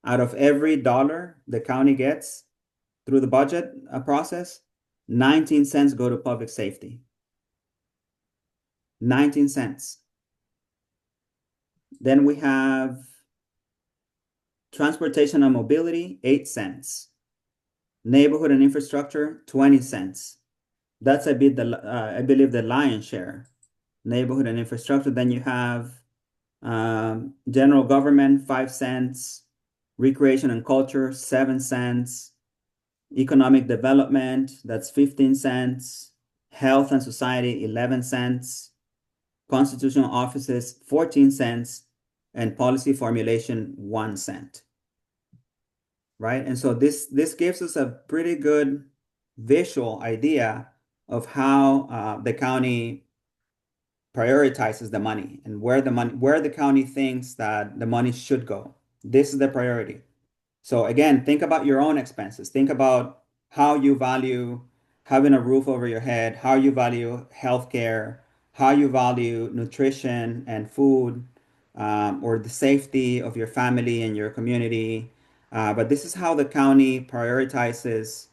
out of every dollar the county gets through the budget process, 19 cents go to public safety. 19 cents. Then we have transportation and mobility, 8 cents. Neighborhood and infrastructure, 20 cents. That's I believe the lion's share. Neighborhood and infrastructure. Then you have general government, 5 cents. Recreation and culture, 7 cents. Economic development, that's 15 cents. Health and society, 11 cents. Constitutional offices, 14 cents. And policy formulation, 1 cent. Right? And so this gives us a pretty good visual idea of how the county prioritizes the money and where the county thinks that the money should go. This is the priority. So again, think about your own expenses. Think about how you value having a roof over your head, how you value healthcare, how you value nutrition and food, or the safety of your family and your community. But this is how the county prioritizes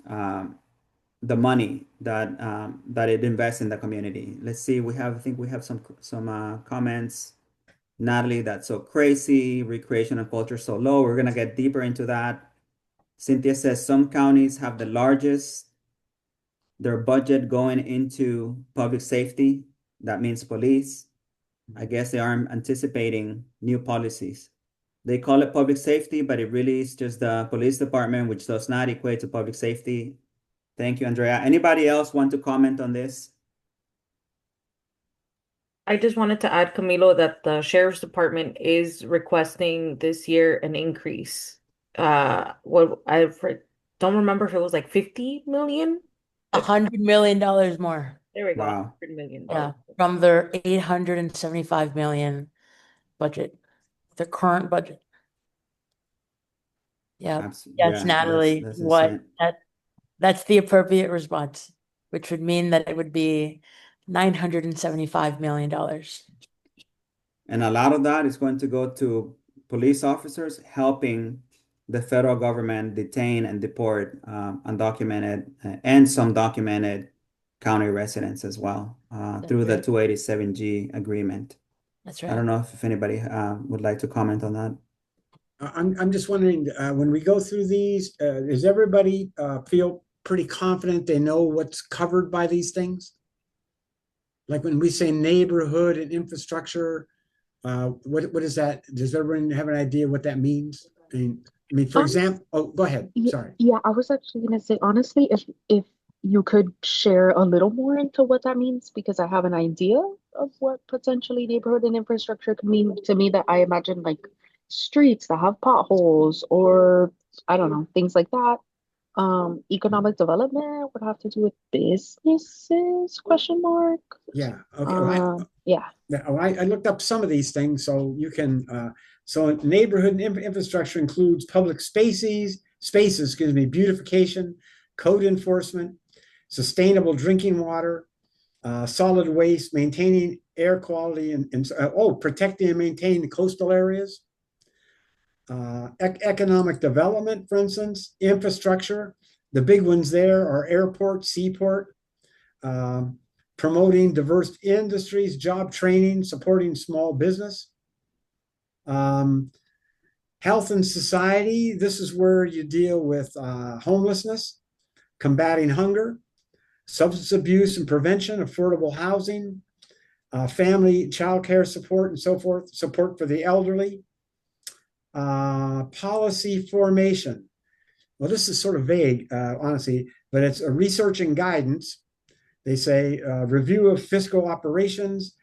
the money that it invests in the community. Let's see, I think we have some comments. Natalie, that's so crazy. Recreation and culture so low. We're gonna get deeper into that. Cynthia says some counties have the largest, their budget going into public safety. That means police. I guess they are anticipating new policies. They call it public safety, but it really is just the police department, which does not equate to public safety. Thank you, Andrea. Anybody else want to comment on this? I just wanted to add, Camilo, that the sheriff's department is requesting this year an increase. What don't remember if it was like 50 million. $100 million more. There we go. Wow. 100 million. Yeah, from their 875 million budget, their current budget. Yeah, yes, Natalie, that's the appropriate response, which would mean that it would be $975 million. And a lot of that is going to go to police officers helping the federal government detain and deport undocumented and some documented county residents as well through the 287G agreement. That's right. I don't know if anybody would like to comment on that. I'm just wondering, when we go through these, does everybody feel pretty confident they know what's covered by these things? Like when we say neighborhood and infrastructure, what is that? Does everyone have an idea what that means? I mean, for example, go ahead. Sorry. Yeah, I was actually gonna say, honestly, if you could share a little more into what that means, because I have an idea of what potentially neighborhood and infrastructure could mean to me, that I imagine like streets that have potholes, or I don't know, things like that. Economic development would have to do with businesses, question mark. Yeah. Okay. Yeah. I looked up some of these things, so you can. So neighborhood and infrastructure includes public spaces, excuse me, beautification, code enforcement, sustainable drinking water, solid waste, maintaining air quality, and protecting and maintaining coastal areas. Economic development, for instance, infrastructure. The big ones there are airport, seaport, promoting diverse industries, job training, supporting small business. Health and society, this is where you deal with homelessness, combating hunger, substance abuse and prevention, affordable housing, family child care support and so forth, support for the elderly, policy formation. Well, this is sort of vague, honestly, but it's a research and guidance. They say review of fiscal operations,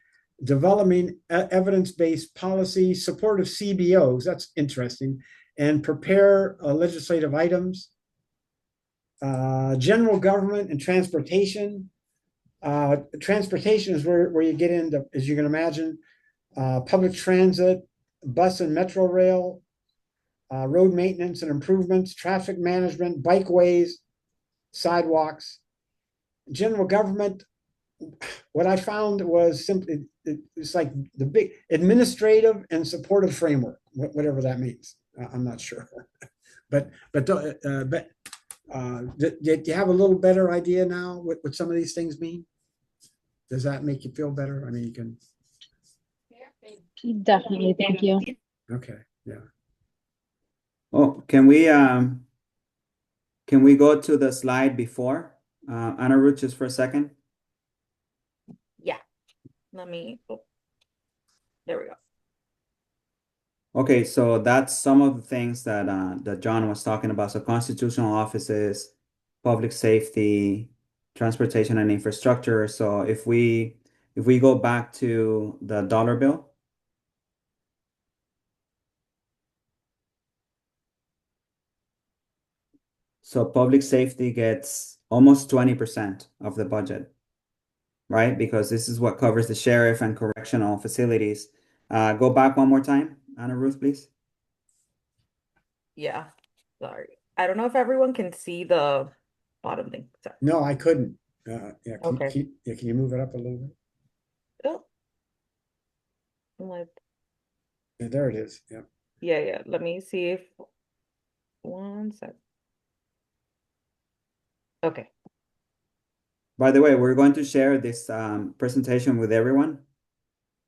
developing evidence-based policy, support of CBOs, that's interesting, and prepare legislative items. General government and transportation. Transportation is where you get into, as you can imagine, public transit, bus and metro rail, road maintenance and improvements, traffic management, bikeways, sidewalks. General government, what I found was simply, it's like the big administrative and supportive framework, whatever that means. I'm not sure. but do you have a little better idea now what some of these things mean? Does that make you feel better? I mean, you can. Definitely, thank you. Okay, yeah. Oh, can we go to the slide before? Anna Ruth, just for a second. Yeah. Let me, oh, there we go. Okay, so that's some of the things that that John was talking about. So constitutional offices, public safety, transportation and infrastructure. So if we go back to the dollar bill. So public safety gets almost 20% of the budget, right? Because this is what covers the sheriff and correctional facilities. Go back one more time, Anna Ruth, please. Yeah, sorry. I don't know if everyone can see the bottom thing. Sorry. No, I couldn't. Yeah, Okay. can you move it up a little bit? Oh. Like, Yeah, there it is. Yeah. yeah. Let me see if one sec. Okay. By the way, we're going to share this presentation with everyone.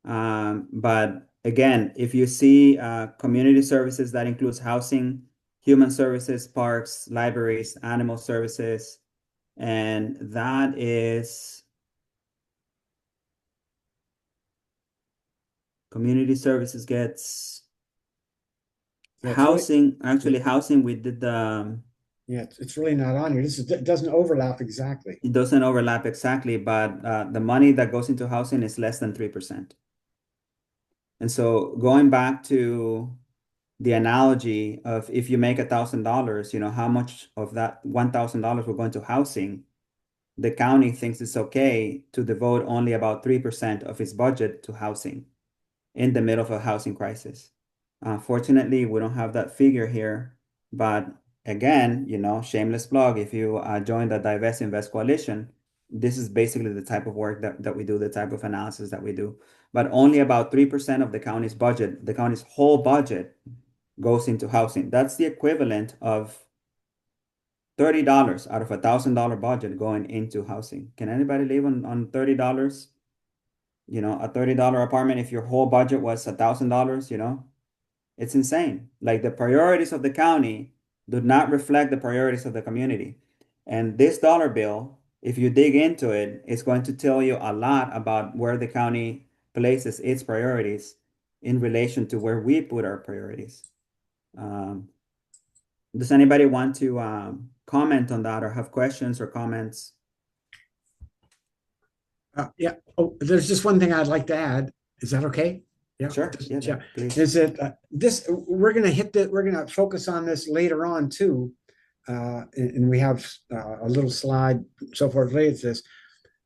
But again, if you see community services, that includes housing, human services, parks, libraries, animal services, and that is community services gets housing. Actually, housing, we did the. Yeah, it's really not on here. It doesn't overlap exactly. It doesn't overlap exactly, but the money that goes into housing is less than 3%. And so going back to the analogy of if you make $1,000, you know, how much of that $1,000 will go into housing, the county thinks it's okay to devote only about 3% of its budget to housing in the middle of a housing crisis. Fortunately, we don't have that figure here, but again, you know, shameless plug, if you join the Divest Invest Coalition, this is basically the type of work that we do, the type of analysis that we do. But only about 3% of the county's budget, the county's whole budget, goes into housing. That's the equivalent of $30 out of $1,000 budget going into housing. Can anybody live on $30? You know, a $30 apartment, if your whole budget was $1,000, you know, it's insane. Like the priorities of the county do not reflect the priorities of the community. And this dollar bill, if you dig into it, it's going to tell you a lot about where the county places its priorities in relation to where we put our priorities. Does anybody want to comment on that or have questions or comments? Yeah. Oh, there's just one thing I'd like to add. Is that okay? Yeah. Sure. Yeah. Please. Is that this? We're going to hit that. We're going to focus on this later on too, and we have a little slide so forth related to this.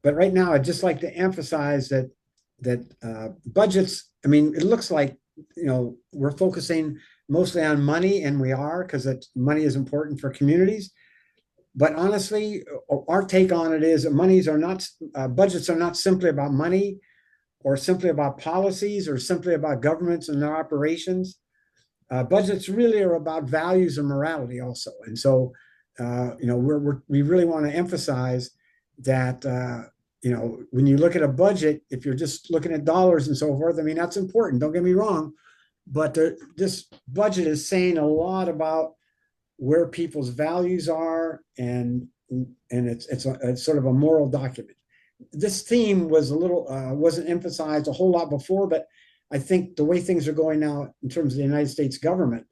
But right now, I'd just like to emphasize that budgets. I mean, it looks like, you know, we're focusing mostly on money, and we are, because money is important for communities. But honestly, our take on it is that budgets are not simply about money or simply about policies or simply about governments and their operations. budgets really are about values and morality also. And so, we really want to emphasize that, when you look at a budget, if you're just looking at dollars and so forth, I mean, that's important. Don't get me wrong. But this budget is saying a lot about where people's values are, and it's sort of a moral document. This theme was wasn't emphasized a whole lot before, but I think the way things are going now in terms of the United States government,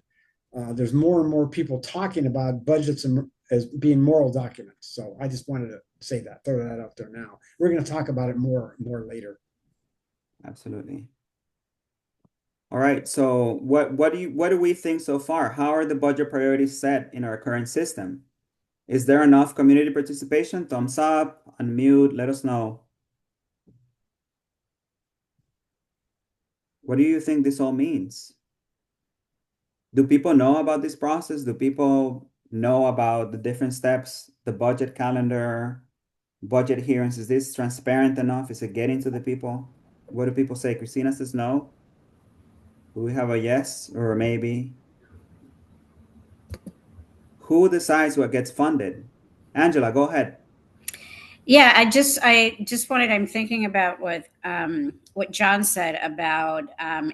there's more and more people talking about budgets as being moral documents. So I just wanted to say that, throw that out there now. We're going to talk about it more later. Absolutely. All right. So what do we think so far? How are the budget priorities set in our current system? Is there enough community participation? Thumbs up, unmute, let us know. What do you think this all means? Do people know about this process? Do people know about the different steps, the budget calendar, budget hearings? Is this transparent enough? Is it getting to the people? What do people say? Christina says no. Do we have a yes or a maybe? Who decides what gets funded? Angela, go ahead. Yeah, I just I'm thinking about what John said about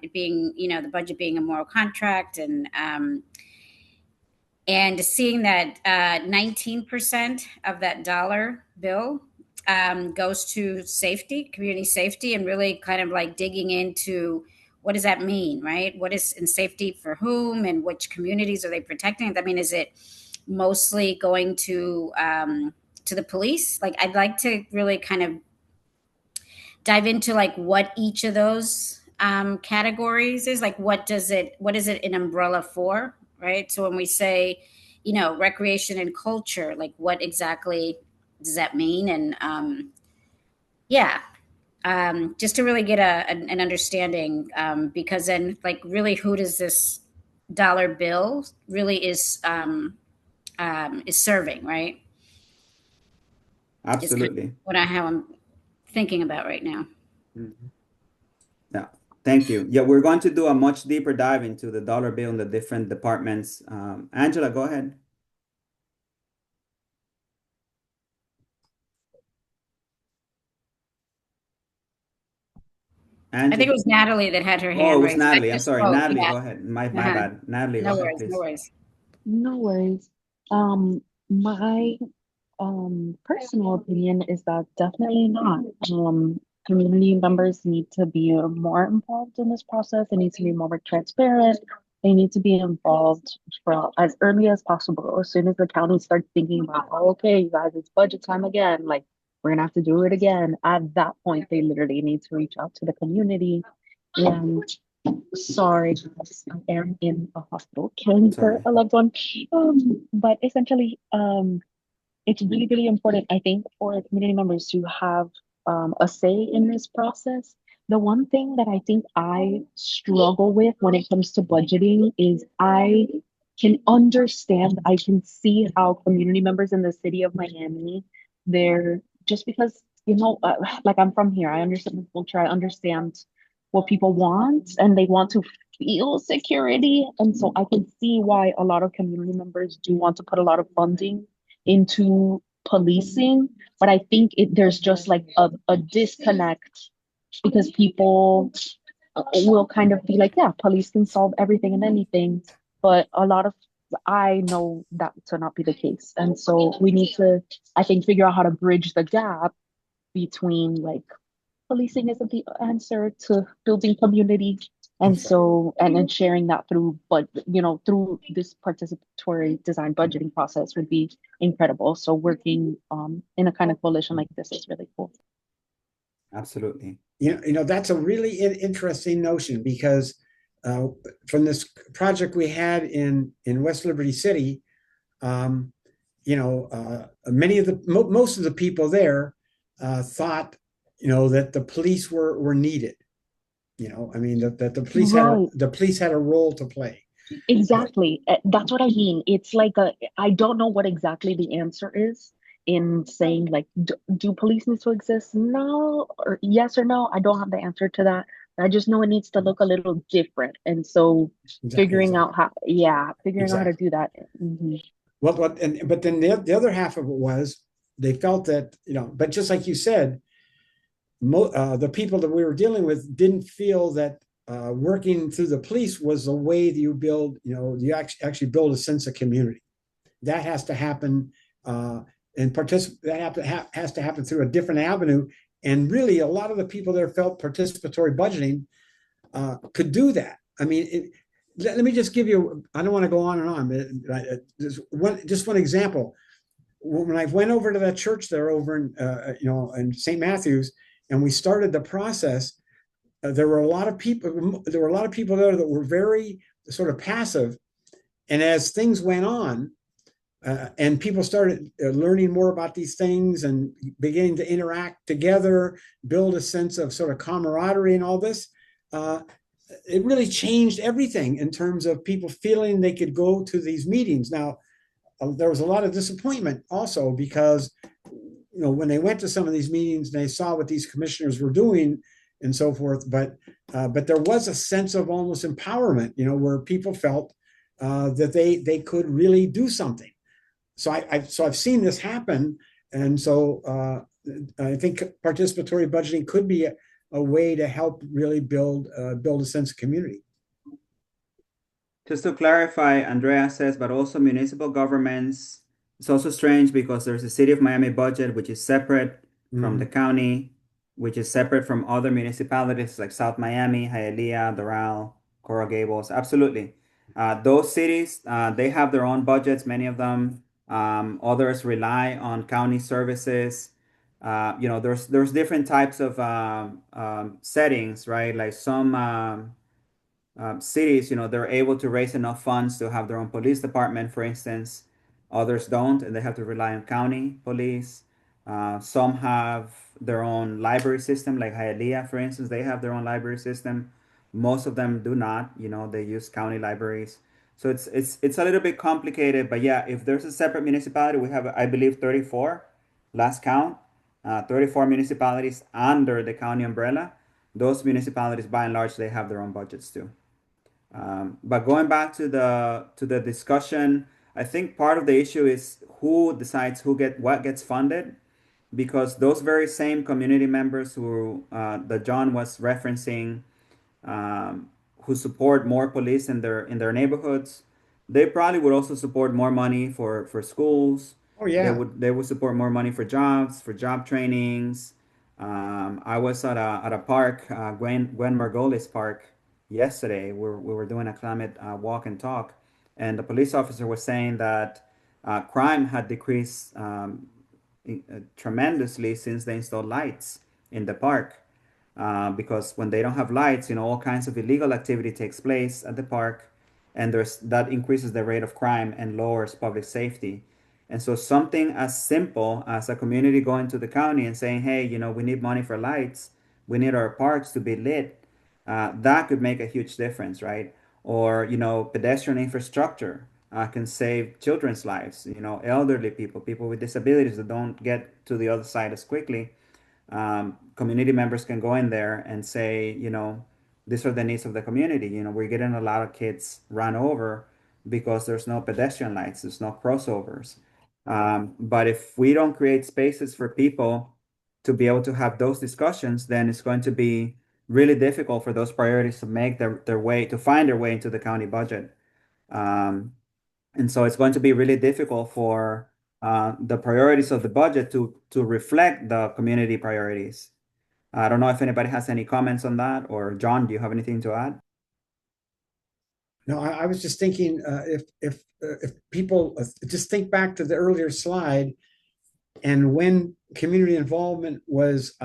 it being, the budget being a moral contract, and seeing that 19% of that dollar bill goes to safety, community safety, and really kind of like digging into what does that mean, right? What is in safety for whom, and which communities are they protecting? I mean, is it mostly going to the police? Like, I'd like to really kind of dive into like what each of those categories is. Like, what is it an umbrella for, right? So when we say, recreation and culture, like what exactly does that mean? And just to really get an understanding, because then, like, really, who does this dollar bill really is serving, right? Absolutely. How I'm thinking about right now. Mm-hmm. Yeah, thank you. Yeah, we're going to do a much deeper dive into the dollar bill and the different departments. Angela, go ahead. I think it was Natalie that had her hand raised. Oh, it was Natalie. I'm sorry. Natalie, go ahead. My bad. Natalie, go ahead, please. No worries. No worries. My personal opinion is that definitely not. Community members need to be more involved in this process. They need to be more transparent. They need to be involved for as early as possible. As soon as the county starts thinking about, oh, okay, you guys, it's budget time again, like we're gonna have to do it again. At that point, they literally need to reach out to the community. And sorry, I am in a hospital caring for a loved one. But essentially, it's really, really important, I think, for community members to have a say in this process. The one thing that I think I struggle with when it comes to budgeting is I can see how community members in the city of Miami, they're just because, like I'm from here, I understand the culture, I understand what people want, and they want to feel security. And so I can see why a lot of community members do want to put a lot of funding into policing, but I think there's just like a disconnect, because people will kind of be like, yeah, police can solve everything and anything, but I know that to not be the case. And so we need to, I think, figure out how to bridge the gap between like policing isn't the answer to building community. And so, and then sharing that through this participatory design budgeting process would be incredible. So working in a kind of coalition like this is really cool. Absolutely. That's a really interesting notion, because from this project we had in West Liberty City, most of the people there thought, that the police were needed. That the police had a role to play. Exactly. That's what I mean. It's like I don't know what exactly the answer is in saying like, do police need to exist? No, or yes or no. I don't have the answer to that. I just know it needs to look a little different. And so figuring Exactly. out how, yeah, figuring out how to Exactly. do that. Mhm. But then the other half of it was they felt that, but just like you said, the people that we were dealing with didn't feel that working through the police was the way that you build, you actually build a sense of community. That has to happen, and has to happen through a different avenue. And really, a lot of the people there felt participatory budgeting could do that. I mean, let me just give you, I don't want to go on and on, just one example. When I went over to that church there over in St. Matthews, and we started the process, there were a lot of people there that were very sort of passive. And as things went on, and people started learning more about these things and beginning to interact together, build a sense of sort of camaraderie and all this, it really changed everything in terms of people feeling they could go to these meetings. Now, there was a lot of disappointment also because, when they went to some of these meetings, they saw what these commissioners were doing and so forth. But there was a sense of almost empowerment, where people felt that they could really do something. So I've seen this happen, and so I think participatory budgeting could be a way to help really build a sense of community. Just to clarify, Andrea says, but also municipal governments. It's also strange because there's a city of Miami budget, which is separate from the county, which is separate from other municipalities like South Miami, Hialeah, Doral, Coral Gables. Absolutely. Those cities, they have their own budgets, many of them. Others rely on county services. There's different types of settings, right? Like some cities, they're able to raise enough funds to have their own police department, for instance. Others don't, and they have to rely on county police. Some have their own library system, like Hialeah, for instance, they have their own library system. Most of them do not, they use county libraries. So it's a little bit complicated, but yeah, if there's a separate municipality, we have, I believe, 34, last count, 34 municipalities under the county umbrella. Those municipalities, by and large, they have their own budgets too. But going back to the discussion, I think part of the issue is who decides what gets funded, because those very same community members who that John was referencing, who support more police in their neighborhoods, they probably would also support more money for schools. Oh yeah. They would support more money for jobs, for job trainings. I was at a park, Gwen Margolis Park, yesterday. We were doing a climate walk and talk, and the police officer was saying that crime had decreased tremendously since they installed lights in the park. Because when they don't have lights, all kinds of illegal activity takes place at the park, and that increases the rate of crime and lowers public safety. And so something as simple as a community going to the county and saying, hey, we need money for lights, we need our parks to be lit, that could make a huge difference, right? Or, pedestrian infrastructure can save children's lives, elderly people with disabilities that don't get to the other side as quickly. Community members can go in there and say, these are the needs of the community. We're getting a lot of kids run over because there's no pedestrian lights, there's no crossovers. But if we don't create spaces for people to be able to have those discussions, then it's going to be really difficult for those priorities to make find their way into the county budget. And so it's going to be really difficult for the priorities of the budget to reflect the community priorities. I don't know if anybody has any comments on that, or John, do you have anything to add? No, I was just thinking if people just think back to the earlier slide, and when community involvement was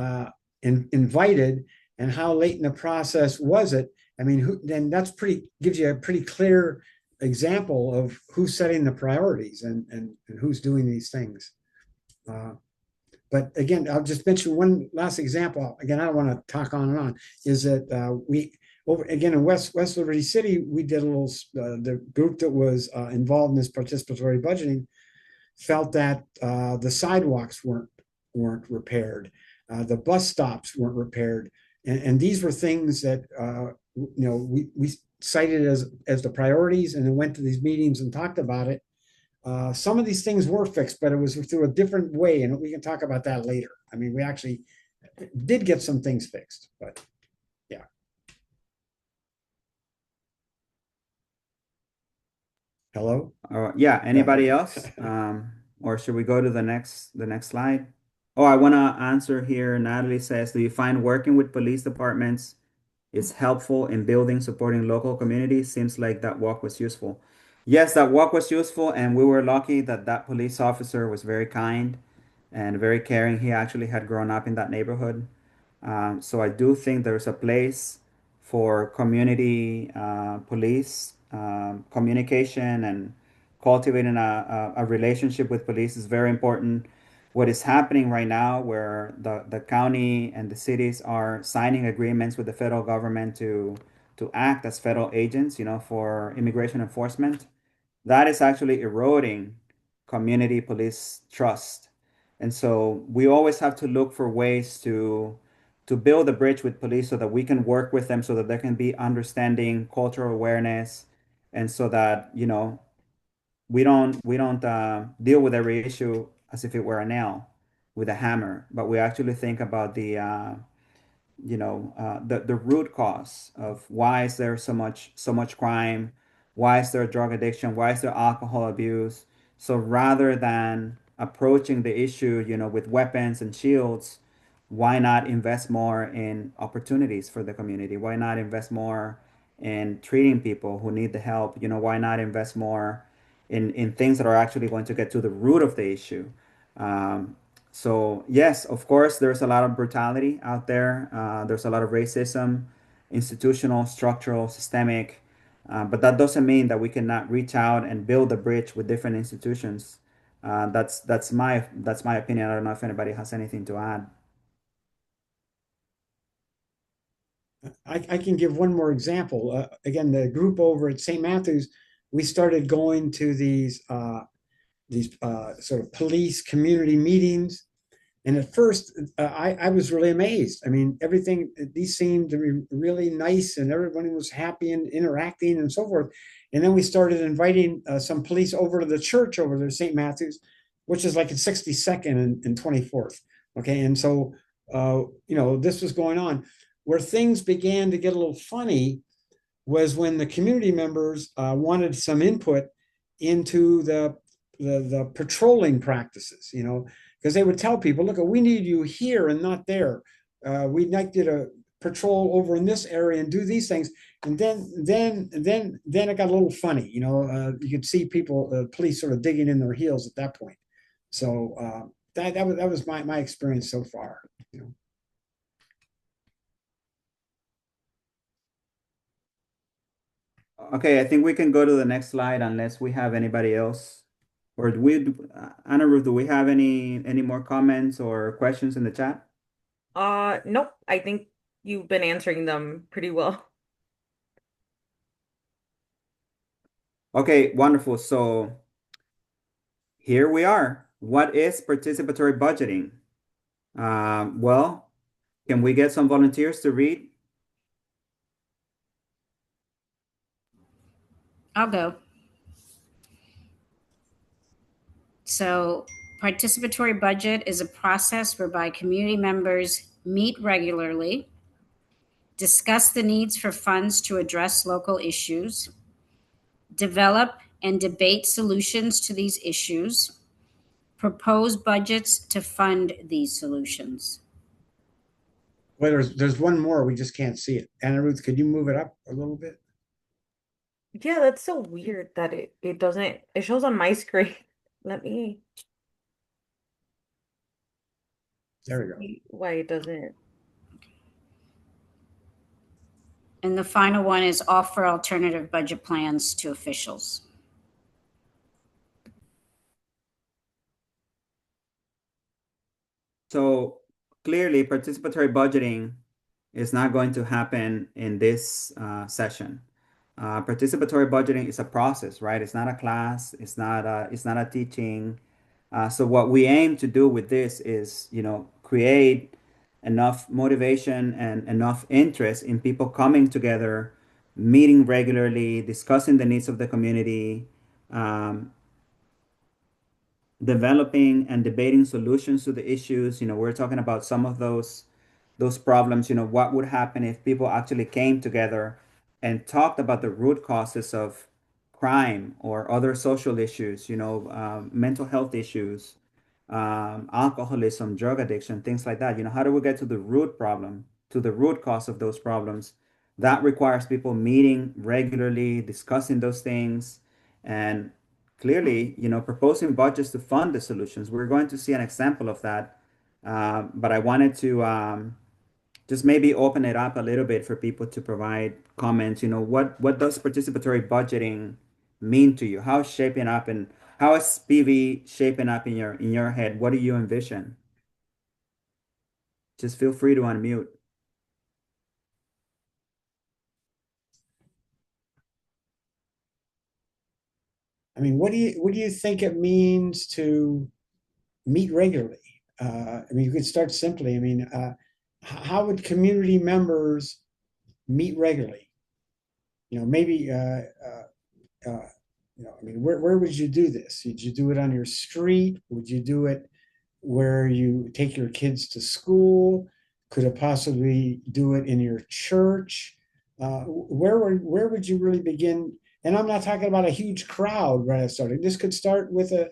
invited, and how late in the process was it? I mean, then gives you a pretty clear example of who's setting the priorities and who's doing these things. But again, I'll just mention one last example. Again, I don't want to talk on and on. Is that in West Liberty City, we did a little. The group that was involved in this participatory budgeting felt that the sidewalks weren't repaired, the bus stops weren't repaired, And these were things that we cited as the priorities, and then went to these meetings and talked about it. Some of these things were fixed, but it was through a different way, and we can talk about that later. I mean, we actually did get some things fixed, but yeah. Hello? Yeah, anybody else? Or should we go to the next slide? Oh, I want to answer here. Natalie says, do you find working with police departments is helpful in building, supporting local communities? Seems like that walk was useful. Yes, that walk was useful, and we were lucky that that police officer was very kind and very caring. He actually had grown up in that neighborhood. So I do think there's a place for community police communication, and cultivating a relationship with police is very important. What is happening right now, where the county and the cities are signing agreements with the federal government to act as federal agents, for immigration enforcement, that is actually eroding community police trust. And so we always have to look for ways to build a bridge with police so that we can work with them, so that there can be understanding, cultural awareness, and so that, we don't deal with every issue as if it were a nail with a hammer, but we actually think about the root cause of why is there so much crime, why is there drug addiction, why is there alcohol abuse. So rather than approaching the issue, with weapons and shields, why not invest more in opportunities for the community? Why not invest more in treating people who need the help? Why not invest more in things that are actually going to get to the root of the issue? Um, so yes, of course, there's a lot of brutality out there. There's a lot of racism, institutional, structural, systemic. But that doesn't mean that we cannot reach out and build a bridge with different institutions. That's my opinion. I don't know if anybody has anything to add. I can give one more example. Again, the group over at St. Matthew's, we started going to these sort of police community meetings. And at first, I was really amazed. I mean, these seemed to be really nice, and everybody was happy and interacting and so forth. And then we started inviting some police over to the church over there, St. Matthew's, which is like at 62nd and 24th. Okay. And so, this was going on. Where things began to get a little funny was when the community members wanted some input into the patrolling practices, because they would tell people, look, we need you here and not there. We'd like you to patrol over in this area and do these things. And then it got a little funny. You could see people, police sort of digging in their heels at that point. So that was my experience so far. Okay, I think we can go to the next slide unless we have anybody else. Or Anna Ruth, do we have any more comments or questions in the chat? Nope. I think you've been answering them pretty well. Okay, wonderful. So here we are. What is participatory budgeting? Well, can we get some volunteers to read? I'll go. So, participatory budget is a process whereby community members meet regularly, discuss the needs for funds to address local issues, develop and debate solutions to these issues, propose budgets to fund these solutions. Well, there's one more. We just can't see it. Anna Ruth, could you move it up a little bit? Yeah, that's so weird that it doesn't, it shows on my screen. Let me There we go. see why it doesn't. And the final one is offer alternative budget plans to officials. So clearly, participatory budgeting is not going to happen in this session. Participatory budgeting is a process, right? It's not a class. It's not a teaching. So what we aim to do with this is, create enough motivation and enough interest in people coming together, meeting regularly, discussing the needs of the community, um, developing and debating solutions to the issues. We're talking about some of those problems. What would happen if people actually came together and talked about the root causes of crime or other social issues, mental health issues, alcoholism, drug addiction, things like that. How do we get to the root problem, to the root cause of those problems? That requires people meeting regularly, discussing those things, and clearly, proposing budgets to fund the solutions. We're going to see an example of that. But I wanted to just maybe open it up a little bit for people to provide comments. What does participatory budgeting mean to you? How is shaping up, and how is PV shaping up in your head? What do you envision? Just feel free to unmute. I mean, what do you think it means to meet regularly? I mean, you could start simply. I mean, how would community members meet regularly? Maybe I mean, where would you do this? Would you do it on your street? Would you do it where you take your kids to school? Could it possibly do it in your church? Where would you really begin? And I'm not talking about a huge crowd right at starting. This could start with a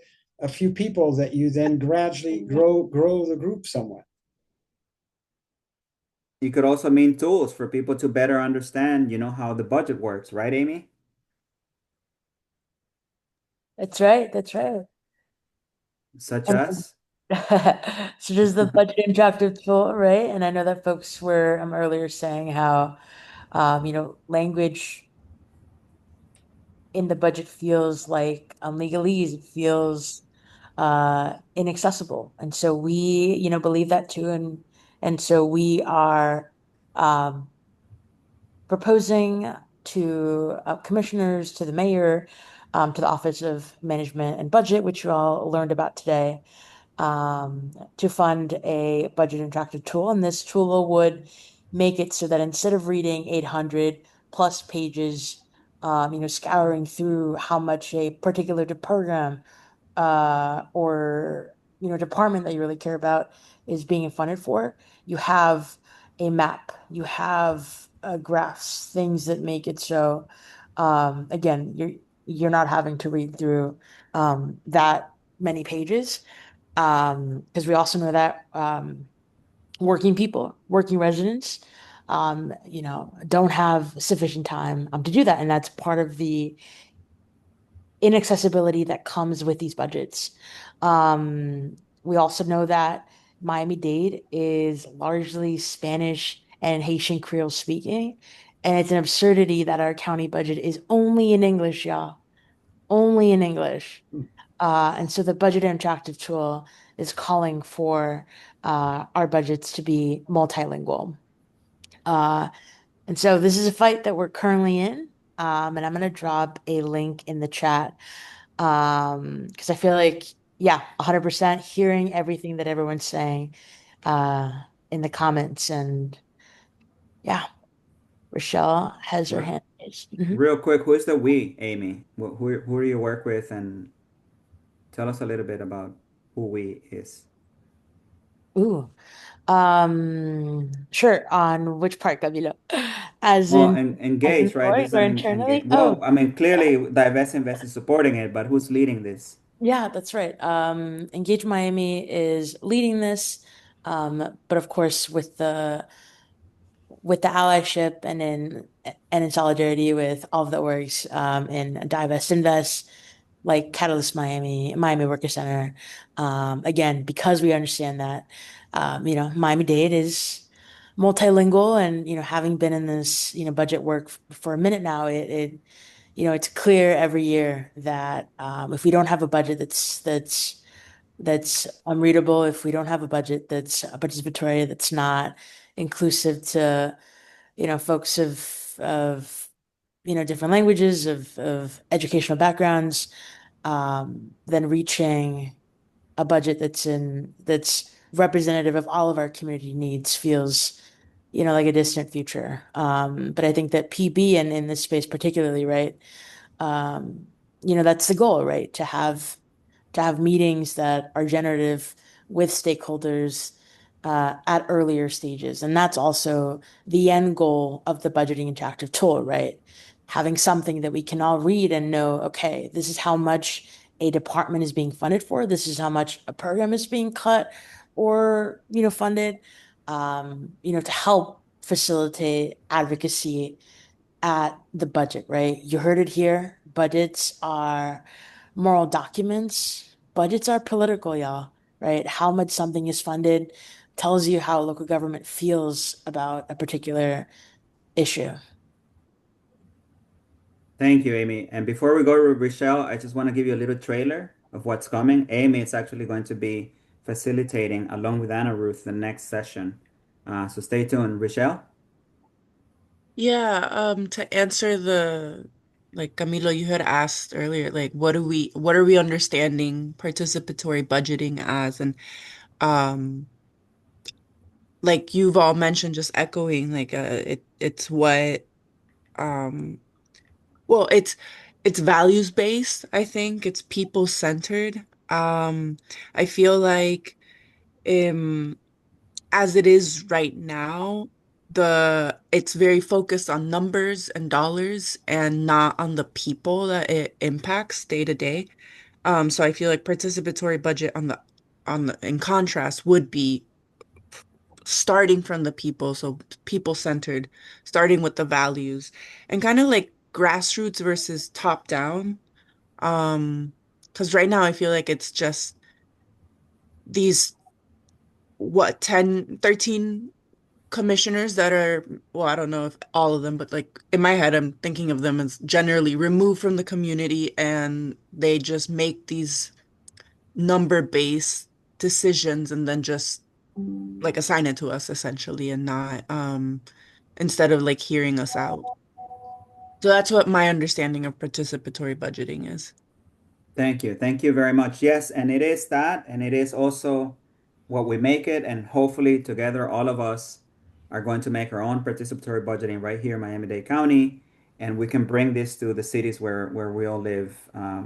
few people that you then gradually grow the group somewhat. You could also mean tools for people to better understand, how the budget works, right, Amy? That's right. That's right. Such And as? so there's the budget interactive tool, right? And I know that folks were earlier saying how language in the budget feels like legalese, it feels inaccessible. And so we, believe that too. And so we are proposing to commissioners, to the mayor, to the Office of Management and Budget, which you all learned about today, to fund a budget interactive tool. And this tool would make it so that instead of reading 800 plus pages, scouring through how much a particular program or department that you really care about is being funded for, you have a map, you have graphs, things that make it so again, you're not having to read through that many pages, because we also know that working people, working residents, don't have sufficient time to do that, and that's part of the inaccessibility that comes with these budgets. We also know that Miami-Dade is largely Spanish and Haitian Creole speaking, and it's an absurdity that our county budget is only in English, y'all. Only in English. And so the budget interactive tool is calling for our budgets to be multilingual. And so this is a fight that we're currently in. And I'm going to drop a link in the chat because I feel like, yeah, 100% hearing everything that everyone's saying in the comments. And yeah, Rochelle has her hand raised. Real quick, who's the we, Amy? Who do you work with? And tell us a little bit about who we is. Ooh, sure. On which part, Camilo? As Well, in, engage, right? This is or an internally? well, Oh, I mean, clearly Divest Invest is supporting it, but who's leading this? yeah, that's right. Engage Miami is leading this, but of course with the allyship and in solidarity with all of the orgs in Divest Invest, like Catalyst Miami, Miami Worker Center. Again, because we understand that Miami-Dade is multilingual, and having been in this budget work for a minute now, it's clear every year that if we don't have a budget that's unreadable, if we don't have a budget that's participatory, that's not inclusive to folks of different languages, of educational backgrounds, then reaching a budget that's representative of all of our community needs feels, like a distant future. But I think that PB and in this space particularly, right? That's the goal, right? To have meetings that are generative with stakeholders at earlier stages. And that's also the end goal of the budgeting interactive tool, right? Having something that we can all read and know, okay, this is how much a department is being funded for. This is how much a program is being cut or, funded, to help facilitate advocacy at the budget, right? You heard it here. Budgets are moral documents. Budgets are political, y'all, right? How much something is funded tells you how local government feels about a particular issue. Thank you, Amy. And before we go to Rochelle, I just want to give you a little trailer of what's coming. Amy is actually going to be facilitating along with Anna Ruth the next session. So stay tuned. Rochelle? Yeah, to answer like Camilo, you had asked earlier, like what are we understanding participatory budgeting as? And like you've all mentioned, just echoing, like it's what well, it's values based, I think. It's people centered. I feel like as it is right now, it's very focused on numbers and dollars and not on the people that it impacts day to day. So I feel like participatory budget in contrast would be starting from the people, so people centered, starting with the values and kind of like grassroots versus top down. Because right now I feel like it's just these 10, 13 commissioners that are, well, I don't know if all of them, but like in my head, I'm thinking of them as generally removed from the community and they just make these number-based decisions and then just like assign it to us essentially and not instead of like hearing us out. So that's what my understanding of participatory budgeting is. Thank you. Thank you very much. Yes, and it is that, and it is also what we make it, and hopefully together all of us are going to make our own participatory budgeting right here in Miami-Dade County, and we can bring this to the cities where we all live,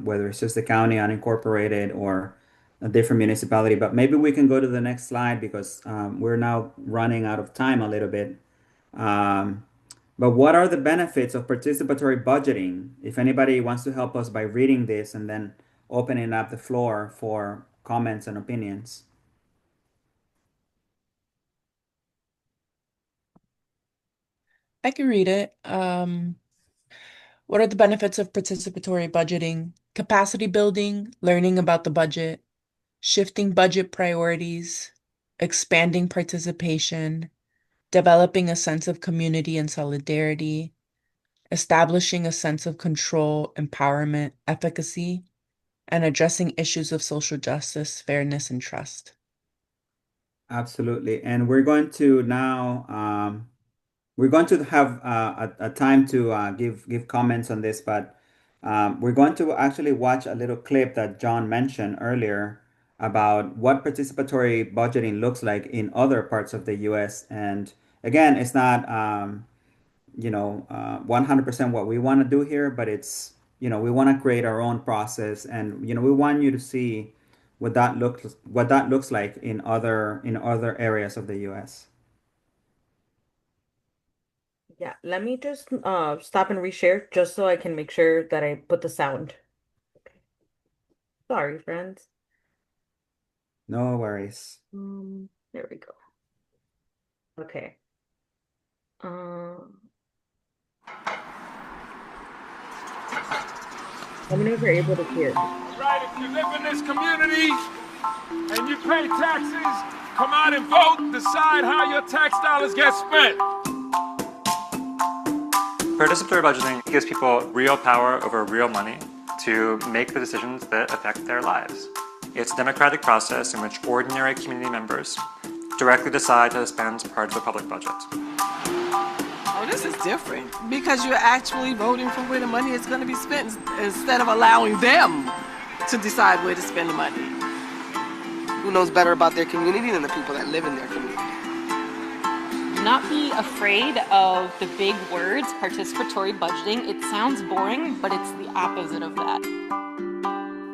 whether it's just the county unincorporated or a different municipality. But maybe we can go to the next slide because we're now running out of time a little bit. But what are the benefits of participatory budgeting? If anybody wants to help us by reading this and then opening up the floor for comments and opinions. I can read it. What are the benefits of participatory budgeting? Capacity building, learning about the budget, shifting budget priorities, expanding participation, developing a sense of community and solidarity, establishing a sense of control, empowerment, efficacy, and addressing issues of social justice, fairness, and trust. Absolutely. And we're going to now we're going to have a time to give comments on this, but we're going to actually watch a little clip that John mentioned earlier about what participatory budgeting looks like in other parts of the US. And again, it's not 100% what we want to do here, but it's, we want to create our own process, and we want you to see what that looks like in other areas of the US. Yeah, let me just stop and reshare just so I can make sure that I put the sound. Okay. Sorry, friends. No worries. There we go. Okay. Let me know if you're able to hear. Right, if you live in this community and you pay taxes, come out and vote, decide how your tax dollars get spent. Participatory budgeting gives people real power over real money to make the decisions that affect their lives. It's a democratic process in which ordinary community members directly decide how to spend part of the public budget. Oh, this is different because you're actually voting for where the money is going to be spent instead of allowing them to decide where to spend the money. who knows better about their community than the people that live in their community? Not be afraid of the big words, participatory budgeting. It sounds boring, but it's the opposite of that.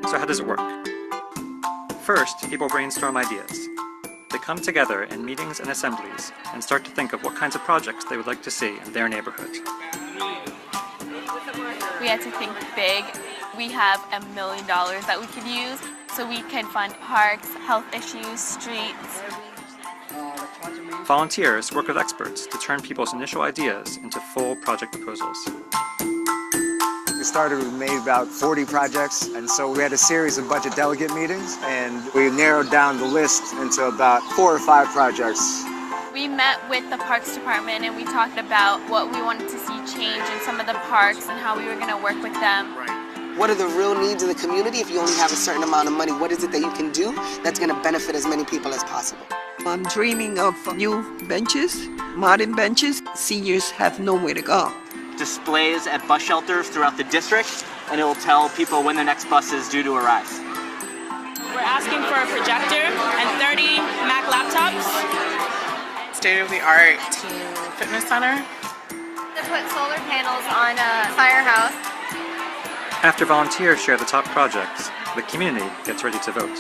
So how does it work? First, people brainstorm ideas. They come together in meetings and assemblies and start to think of what kinds of projects they would like to see in their neighborhood. We had to think big. We have $1 million that we could use, so we can fund parks, health issues, streets. Volunteers work with experts to turn people's initial ideas into full project proposals. We started, we made about 40 projects, and so we had a series of budget delegate meetings, and we narrowed down the list into about 4 or 5 projects. We met with the Parks Department and we talked about what we wanted to see change in some of the parks and how we were going to work with them. What are the real needs of the community? If you only have a certain amount of money, what is it that you can do that's going to benefit as many people as possible? I'm dreaming of new benches, modern benches. Seniors have nowhere to go. Displays at bus shelters throughout the district, and it will tell people when the next bus is due to arrive. We're asking for a projector and 30 Mac laptops. State-of-the-art teen fitness center. To put solar panels on a firehouse. After volunteers share the top projects, the community gets ready to vote.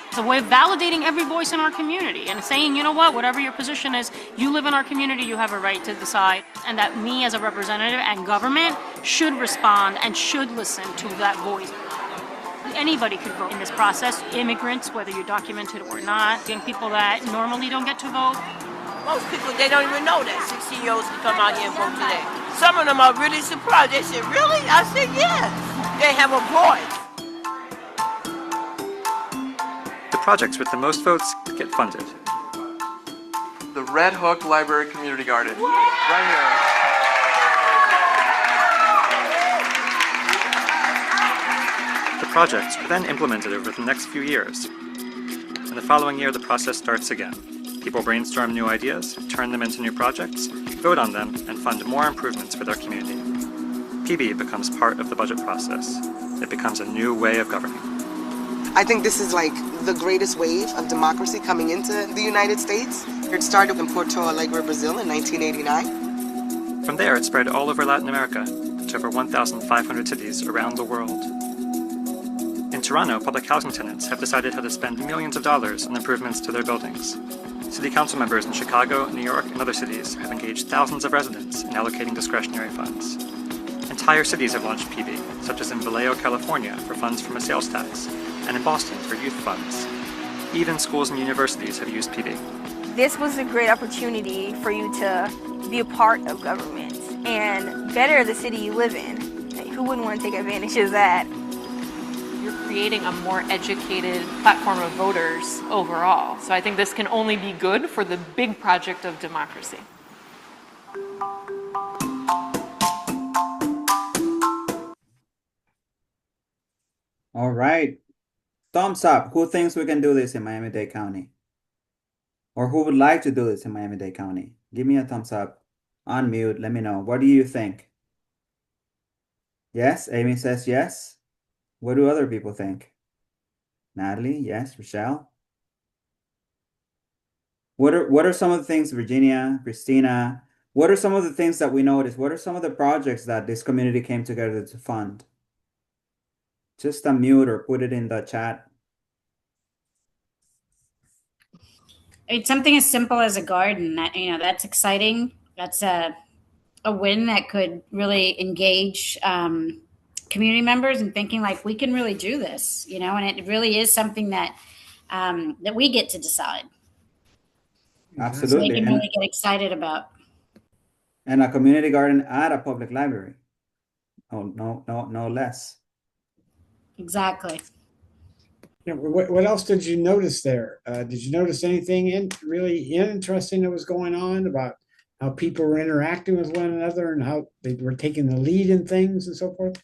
It's a way of validating every voice in our community and saying, you know what, whatever your position is, you live in our community, you have a right to decide, and that me as a representative and government should respond and should listen to that voice. Anybody could vote in this process, immigrants, whether you're documented or not, young people that normally don't get to vote. Most people, they don't even know that 16-year-olds can come out here and vote today. Some of them are really surprised. They said, really? I said, yes. They have a voice. The projects with the most votes get funded. The Red Hook Library Community Garden, right here. The projects are then implemented over the next few years. In the following year, the process starts again. People brainstorm new ideas, turn them into new projects, vote on them, and fund more improvements for their community. PB becomes part of the budget process. It becomes a new way of governing. I think this is like the greatest wave of democracy coming into the United States. It started in Porto Alegre, Brazil in 1989. From there, it spread all over Latin America to over 1,500 cities around the world. In Toronto, public housing tenants have decided how to spend millions of dollars on improvements to their buildings. City council members in Chicago, New York, and other cities have engaged thousands of residents in allocating discretionary funds. Entire cities have launched PB, such as in Vallejo, California, for funds from a sales tax, and in Boston for youth funds. Even schools and universities have used PB. This was a great opportunity for you to be a part of government and better the city you live in. Who wouldn't want to take advantage of that? You're creating a more educated platform of voters overall. So I think this can only be good for the big project of democracy. All right. Thumbs up. Who thinks we can do this in Miami-Dade County? Or who would like to do this in Miami-Dade County? Give me a thumbs up. Unmute. Let me know. What do you think? Yes? Amy says yes. What do other people think? Natalie? Yes. Rochelle? What are some of the things, Virginia, Christina, what are some of the things that we noticed? What are some of the projects that this community came together to fund? Just unmute or put it in the chat. It's something as simple as a garden. That, that's exciting. That's a win that could really engage community members and thinking like we can really do this, and it really is something that that we get to decide. Absolutely. So they can really get excited about. And a community garden at a public library. Oh, no less. Exactly. What else did you notice there? Did you notice anything really interesting that was going on about how people were interacting with one another and how they were taking the lead in things and so forth?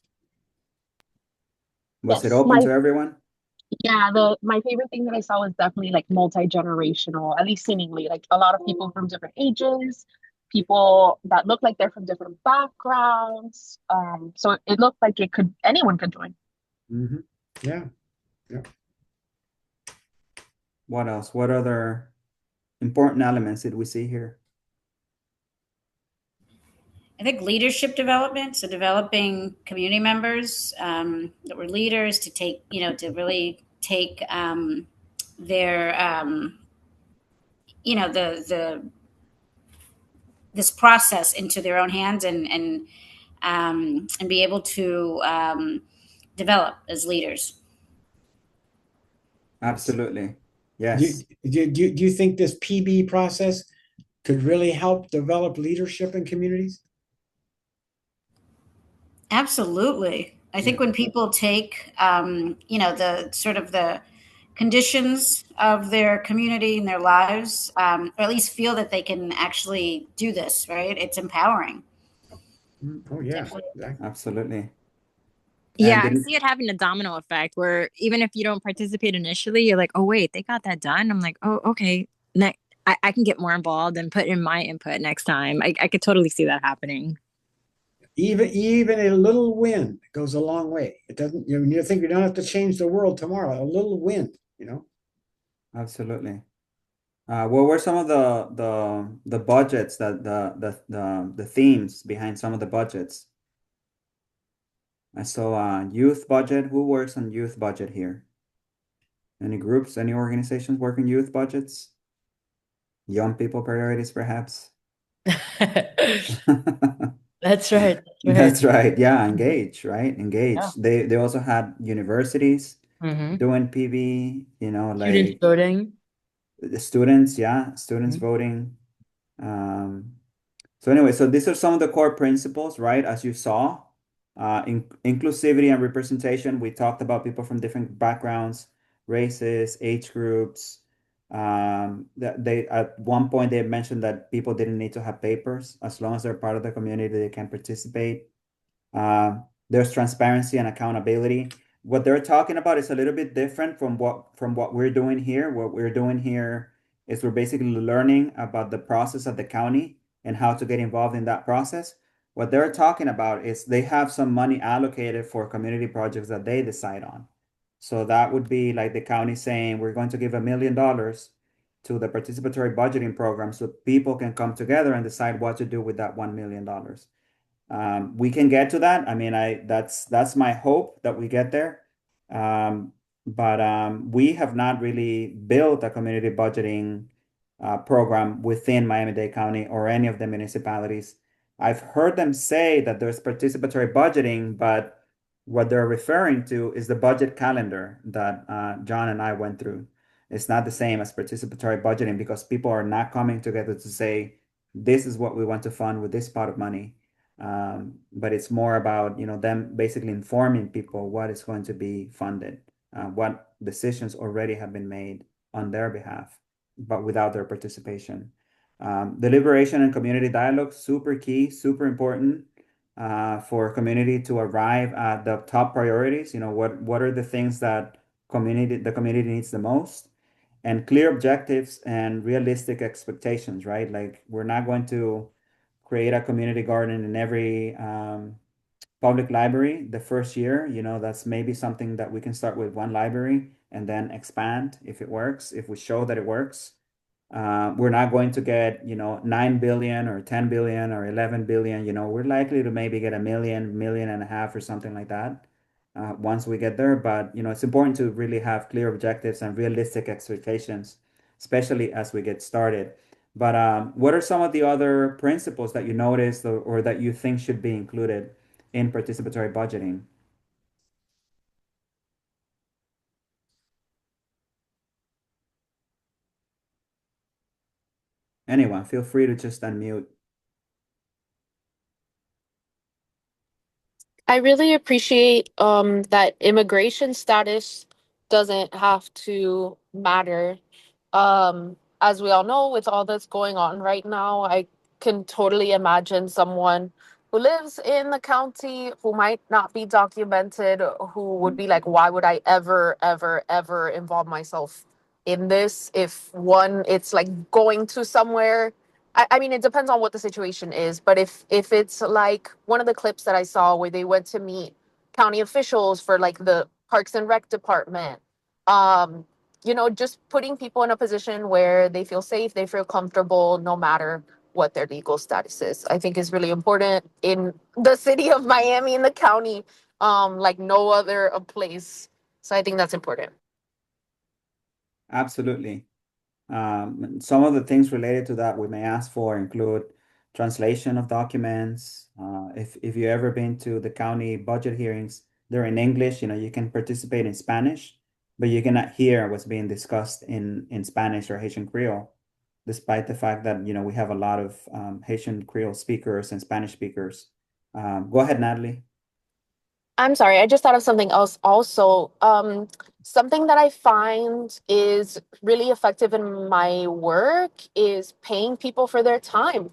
Was it open to everyone? Yeah, my favorite thing that I saw was definitely like multi-generational, at least seemingly, like a lot of people from different ages, people that look like they're from different backgrounds. So it looked like anyone could join. Mm-hmm. Yeah. Yeah. What else? What other important elements did we see here? I think leadership development, so developing community members that were leaders to take, to really take their, this process into their own hands and be able to develop as leaders. Absolutely. Do, Yes. do you think this PB process could really help develop leadership in communities? Absolutely. I think when people take, the sort of the conditions of their community and their lives, or at least feel that they can actually do this, right? It's empowering. Oh, yeah. Definitely. Absolutely. Yeah, I see it having a domino effect where even if you don't participate initially, you're like, oh, wait, they got that done. I'm like, oh, okay. I can get more involved and put in my input next time. I could totally see that happening. Even a little win goes a long way. It doesn't, you think you don't have to change the world tomorrow. A little win, Absolutely. What were some of the budgets that the themes behind some of the budgets? I saw youth budget. Who works on youth budget here? Any groups, any organizations working youth budgets? Young people priorities, perhaps? That's right. That's right. Yeah, engage, right? Engage. Yeah. They also had universities doing PB, Student like voting. the students, students voting. So anyway, so these are some of the core principles, right? As you saw, inclusivity and representation. We talked about people from different backgrounds, races, age groups. That they at one point they mentioned that people didn't need to have papers as long as they're part of the community, they can participate. There's transparency and accountability. What they're talking about is a little bit different from what we're doing here. What we're doing here is we're basically learning about the process of the county and how to get involved in that process. What they're talking about is they have some money allocated for community projects that they decide on. So that would be like the county saying, we're going to give $1 million to the participatory budgeting program so people can come together and decide what to do with that $1 million. We can get to that. I mean, that's my hope that we get there. But we have not really built a community budgeting program within Miami-Dade County or any of the municipalities. I've heard them say that there's participatory budgeting, but what they're referring to is the budget calendar that John and I went through. It's not the same as participatory budgeting because people are not coming together to say, this is what we want to fund with this pot of money. But it's more about, them basically informing people what is going to be funded, what decisions already have been made on their behalf, but without their participation. Deliberation and community dialogue, super key, super important for community to arrive at the top priorities. What are the things that the community needs the most, and clear objectives and realistic expectations, right? Like we're not going to create a community garden in every public library the first year. That's maybe something that we can start with one library and then expand if it works, if we show that it works. We're not going to get, 9 billion or 10 billion or 11 billion. We're likely to maybe get 1 million, 1.5 million or something like that once we get there. But, it's important to really have clear objectives and realistic expectations, especially as we get started. But what are some of the other principles that you noticed or that you think should be included in participatory budgeting? Anyone, feel free to just unmute. I really appreciate that immigration status doesn't have to matter. As we all know, with all that's going on right now, I can totally imagine someone who lives in the county who might not be documented, who would be like, why would I ever, ever, ever involve myself in this? If one, it's like going to somewhere. I mean, it depends on what the situation is, but if it's like one of the clips that I saw where they went to meet county officials for like the Parks and Rec department, Just putting people in a position where they feel safe, they feel comfortable, no matter what their legal status is, I think is really important in the city of Miami, in the county, like no other place. So I think that's important. Absolutely. Some of the things related to that we may ask for include translation of documents. If you ever been to the county budget hearings, they're in English. You can participate in Spanish, but you cannot hear what's being discussed in Spanish or Haitian Creole, despite the fact that we have a lot of Haitian Creole speakers and Spanish speakers. Go ahead, Natalie. I'm sorry, I just thought of something else also. Something that I find is really effective in my work is paying people for their time.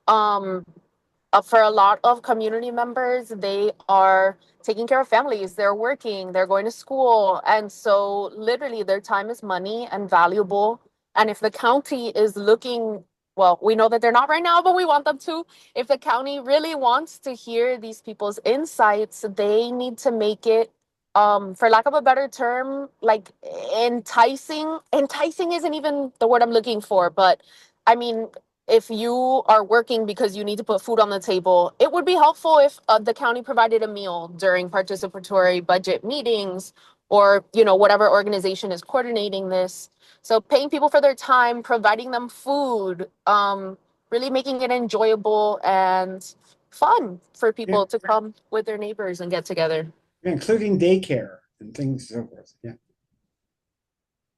For a lot of community members, they are taking care of families, they're working, they're going to school. And so literally their time is money and valuable. And if the county is looking, well, we know that they're not right now, but we want them to. If the county really wants to hear these people's insights, they need to make it, for lack of a better term, like enticing. Enticing isn't even the word I'm looking for, but I mean, if you are working because you need to put food on the table, it would be helpful if the county provided a meal during participatory budget meetings or, whatever organization is coordinating this. So paying people for their time, providing them food, really making it enjoyable and fun for people to come with their neighbors and get together. Including daycare and things so forth. Yeah.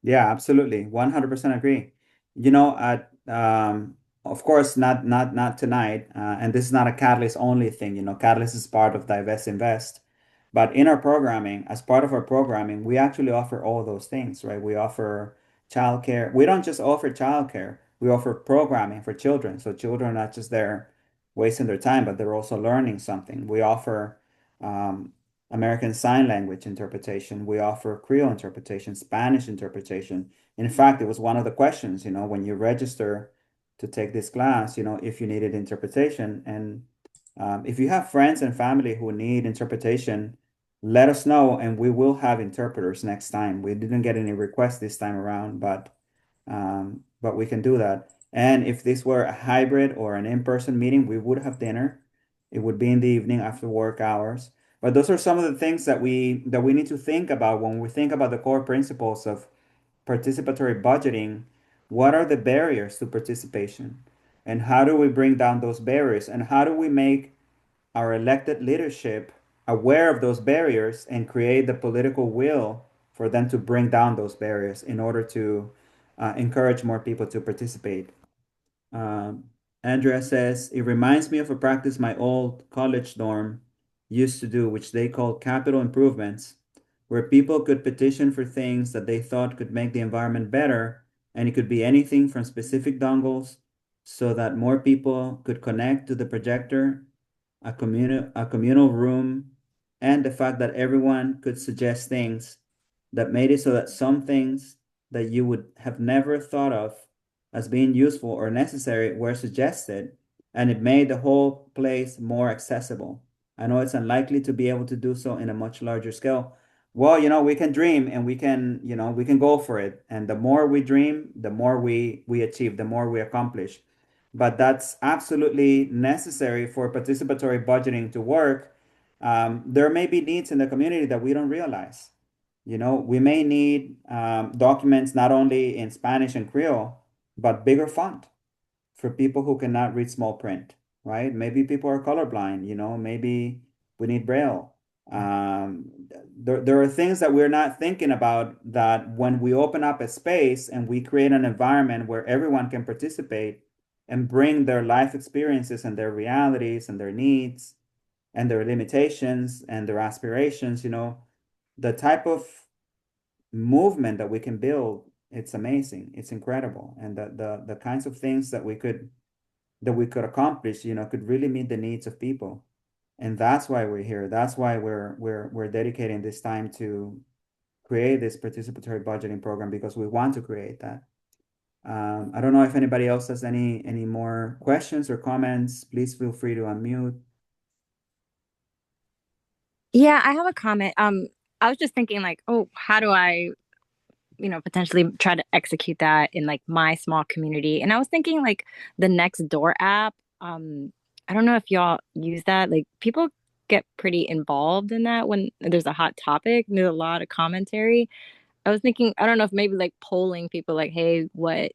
Yeah, absolutely. 100% agree. Of course, not tonight. And this is not a Catalyst only thing. Catalyst is part of Divest Invest. But in our programming, as part of our programming, we actually offer all those things, right? We offer childcare. We don't just offer childcare. We offer programming for children. So children are not just there wasting their time, but they're also learning something. We offer American Sign Language interpretation. We offer Creole interpretation, Spanish interpretation. In fact, it was one of the questions, when you register to take this class, if you needed interpretation. And if you have friends and family who need interpretation, let us know and we will have interpreters next time. We didn't get any requests this time around, but we can do that. And if this were a hybrid or an in-person meeting, we would have dinner. It would be in the evening after work hours. But those are some of the things that we need to think about when we think about the core principles of participatory budgeting. What are the barriers to participation? And how do we bring down those barriers? And how do we make our elected leadership aware of those barriers and create the political will for them to bring down those barriers in order to encourage more people to participate? Andrea says, it reminds me of a practice my old college dorm used to do, which they called capital improvements, where people could petition for things that they thought could make the environment better. And it could be anything from specific dongles so that more people could connect to the projector, a communal room, and the fact that everyone could suggest things that made it so that some things that you would have never thought of as being useful or necessary were suggested, and it made the whole place more accessible. I know it's unlikely to be able to do so in a much larger scale. Well, we can dream and we can go for it. And the more we dream, the more we achieve, the more we accomplish. But that's absolutely necessary for participatory budgeting to work. There may be needs in the community that we don't realize. We may need documents not only in Spanish and Creole, but bigger font for people who cannot read small print, right? Maybe people are colorblind, maybe we need Braille. There are things that we're not thinking about that when we open up a space and we create an environment where everyone can participate and bring their life experiences and their realities and their needs and their limitations and their aspirations, the type of movement that we can build, it's amazing. It's incredible. And the kinds of things that we could accomplish, could really meet the needs of people. And that's why we're here. That's why we're dedicating this time to create this participatory budgeting program, because we want to create that. I don't know if anybody else has any more questions or comments. Please feel free to unmute. Yeah, I have a comment. I was just thinking like, oh, how do I potentially try to execute that in like my small community. And I was thinking like the Nextdoor app. I don't know if y'all use that. Like people get pretty involved in that when there's a hot topic and there's a lot of commentary. I was thinking, I don't know if maybe like polling people like, hey, what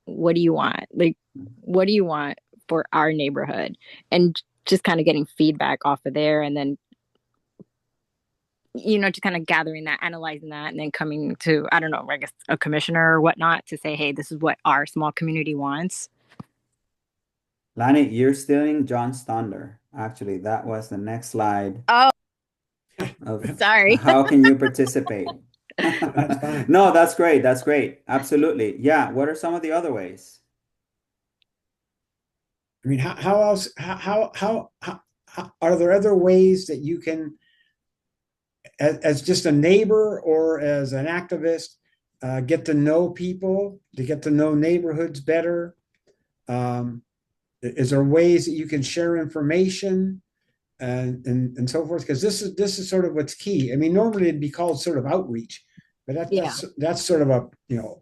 do you want? Like, what do you want for our neighborhood? And just kind of getting feedback off of there and then just kind of gathering that, analyzing that, and then coming to, I don't know, I guess a commissioner or whatnot to say, hey, this is what our small community wants. Lani, you're stealing John's thunder. Actually, that was the next slide. Oh, sorry. How can you participate? No, that's great. That's great. Absolutely. Yeah. What are some of the other ways? I mean, how else? How are there other ways that you can, as just a neighbor or as an activist, get to know people, to get to know neighborhoods better? Is there ways that you can share information and so forth? Because this is sort of what's key. I mean, normally it'd be called sort of outreach, but that's sort of a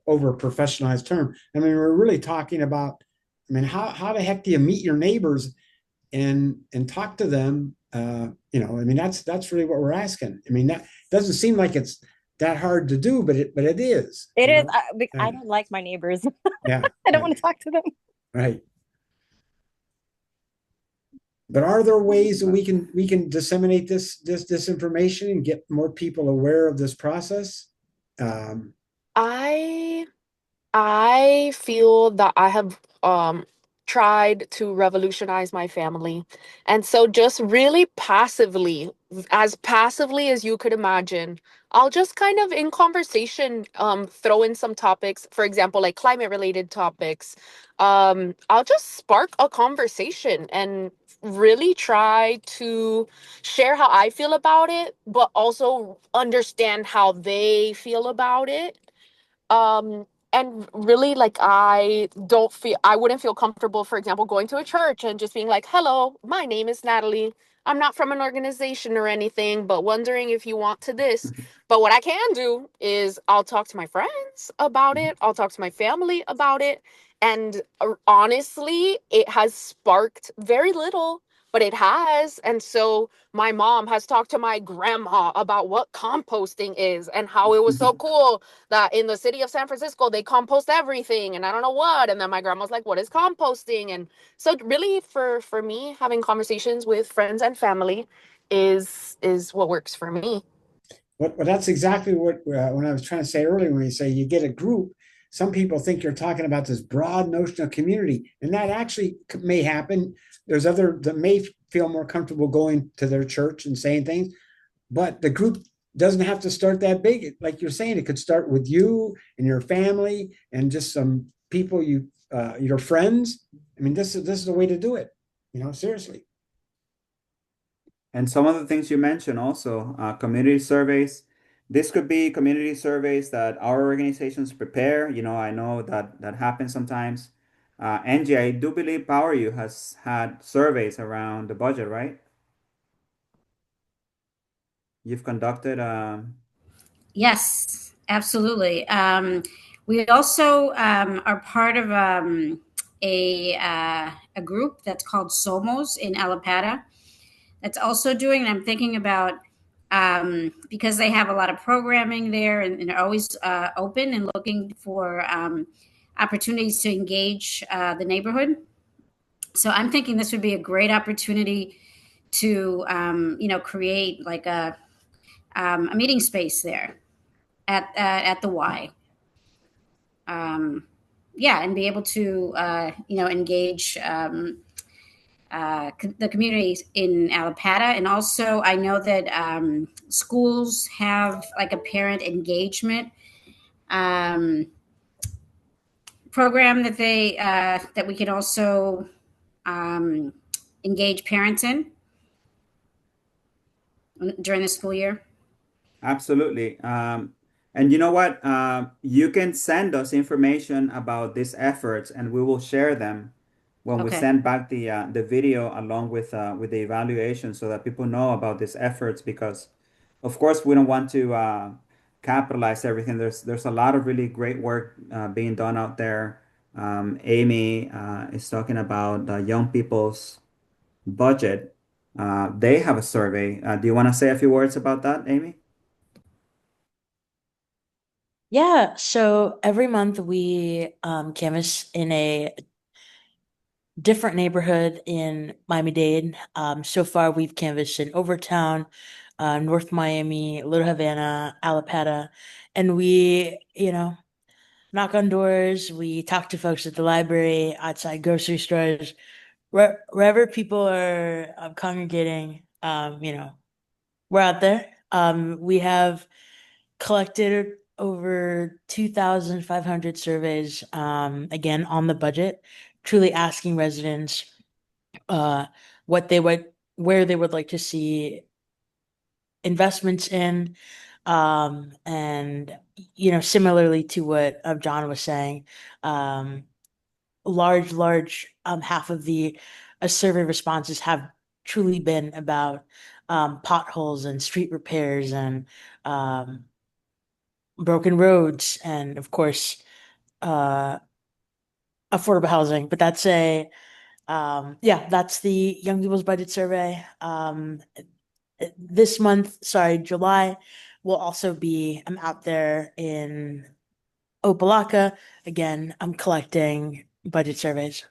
over professionalized term. I mean, we're really talking about. I mean, how the heck do you meet your neighbors and talk to them? I mean, that's really what we're asking. I mean, that doesn't seem like it's that hard to do, but it is. It is. I don't like my neighbors. Yeah, I don't want to talk to them. Right. But are there ways that we can disseminate this information and get more people aware of this process? I feel that I have tried to revolutionize my family. And so just really passively as you could imagine, I'll just kind of in conversation throw in some topics, for example, like climate related topics. I'll just spark a conversation and really try to share how I feel about it, but also understand how they feel about it. And really, like, I wouldn't feel comfortable, for example, going to a church and just being like, hello, my name is Natalie. I'm not from an organization or anything, but wondering if you want to this. But what I can do is I'll talk to my friends about it. I'll talk to my family about it. And honestly, it has sparked very little, but it has. And so my mom has talked to my grandma about what composting is and how it was so cool that in the city of San Francisco, they compost everything and I don't know what. And then my grandma's like, what is composting? And so really for me, having conversations with friends and family is what works for me. Well, that's exactly what when I was trying to say earlier, when you say you get a group, some people think you're talking about this broad notion of community, and that actually may happen. There's other that may feel more comfortable going to their church and saying things, but the group doesn't have to start that big. Like you're saying, it could start with you and your family and just some people your friends. I mean, this is the way to do it. Seriously. And some of the things you mentioned also, community surveys. This could be community surveys that our organizations prepare. I know that happens sometimes. Angie, I do believe Power U has had surveys around the budget, right? You've conducted. Yes, absolutely. We also are part of a group that's called Somos in Alapata. That's also doing, and I'm thinking about because they have a lot of programming there and are always open and looking for opportunities to engage the neighborhood. So I'm thinking this would be a great opportunity to create like a meeting space there at the Y. And be able to engage the communities in Alapata. And also I know that schools have like a parent engagement program that they that we can also engage parents in during the school year. Absolutely. And you know what? You can send us information about these efforts and we will share them when we send back the video along with the evaluation so that people know about these efforts, because of course we don't want to capitalize everything. There's a lot of really great work being done out there. Amy is talking about young people's budget. They have a survey. Do you want to say a few words about that, Amy? Yeah, so every month we canvass in a different neighborhood in Miami-Dade. So far we've canvassed in Overtown, North Miami, Little Havana, Alapata, and we, knock on doors, we talk to folks at the library, outside grocery stores, wherever people are congregating, we're out there. We have collected over 2,500 surveys, again, on the budget, truly asking residents what they would, where they would like to see investments in. And, similarly to what John was saying, large half of the survey responses have truly been about potholes and street repairs and broken roads and of course uh affordable housing. But that's that's the Young People's Budget Survey. This month, sorry, July, will also be I'm out there in Opelika. Again, I'm collecting budget surveys.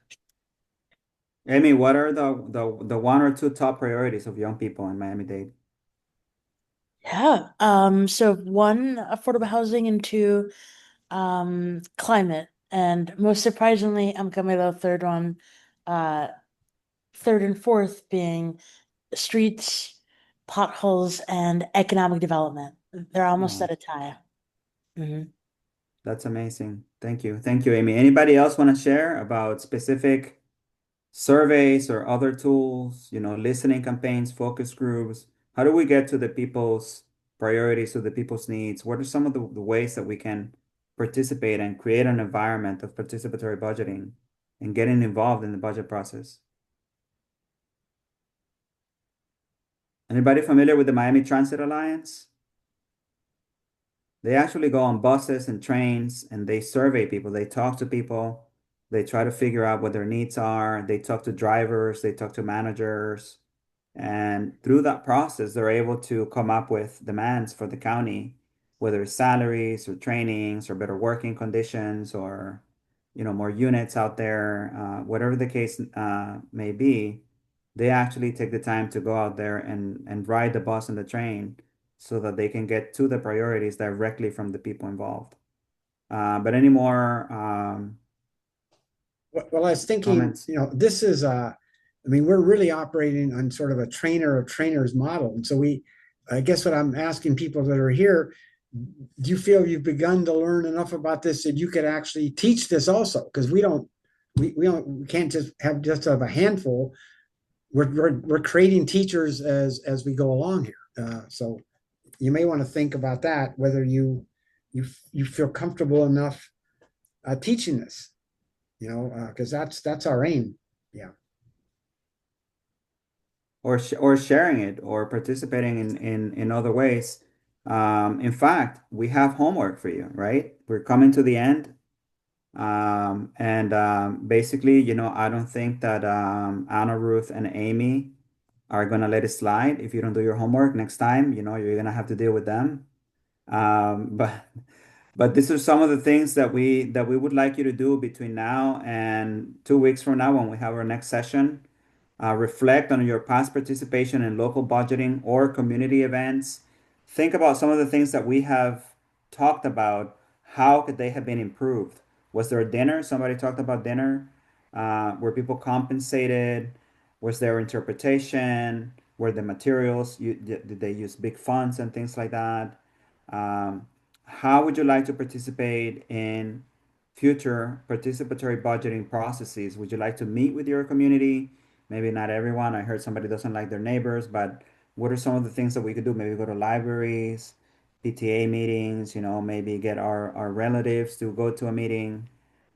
Amy, what are the one or two top priorities of young people in Miami-Dade? Yeah. So one, affordable housing, and two, climate. And most surprisingly, I'm coming to the third one, uh, third and fourth being streets, potholes, and economic development. They're almost Wow. at a tie. Mhm. That's amazing. Thank you. Thank you, Amy. Anybody else want to share about specific surveys or other tools, listening campaigns, focus groups? How do we get to the people's priorities, to the people's needs? What are some of the ways that we can participate and create an environment of participatory budgeting and getting involved in the budget process? Anybody familiar with the Miami Transit Alliance? They actually go on buses and trains and they survey people. They talk to people. They try to figure out what their needs are. They talk to drivers. They talk to managers. And through that process, they're able to come up with demands for the county, whether it's salaries or trainings or better working conditions or, more units out there, whatever the case may be. They actually take the time to go out there and ride the bus and the train so that they can get to the priorities directly from the people involved. But any more Well, I was thinking, comments? this is, we're really operating on sort of a trainer of trainers model. And so I guess what I'm asking people that are here, do you feel you've begun to learn enough about this that you could actually teach this also? Because we can't just have a handful. We're creating teachers as we go along here. So you may want to think about that, whether you feel comfortable enough teaching this, because that's our aim. Yeah. Or sharing it or participating in other ways. In fact, we have homework for you, right? We're coming to the end. And basically, I don't think that Anna, Ruth, and Amy are gonna let it slide if you don't do your homework next time. You're gonna have to deal with them. But these are some of the things that we would like you to do between now and 2 weeks from now when we have our next session. Reflect on your past participation in local budgeting or community events. Think about some of the things that we have talked about. How could they have been improved? Was there a dinner? Somebody talked about dinner. Were people compensated? Was there interpretation? Were the materials, did they use big fonts and things like that? How would you like to participate in future participatory budgeting processes? Would you like to meet with your community? Maybe not everyone. I heard somebody doesn't like their neighbors, but what are some of the things that we could do? Maybe go to libraries, PTA meetings, maybe get our relatives to go to a meeting.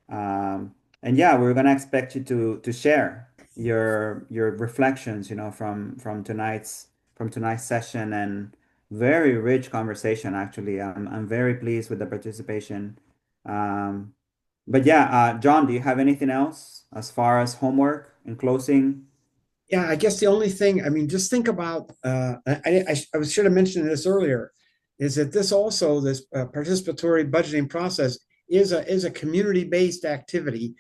And yeah, we're gonna expect you to share your reflections, from tonight's session very rich conversation, actually. I'm very pleased with the participation. But yeah, John, do you have anything else as far as homework in closing? Yeah, I guess the only thing, I mean, just think about, I should have mentioned this earlier, is that this participatory budgeting process is a community-based activity.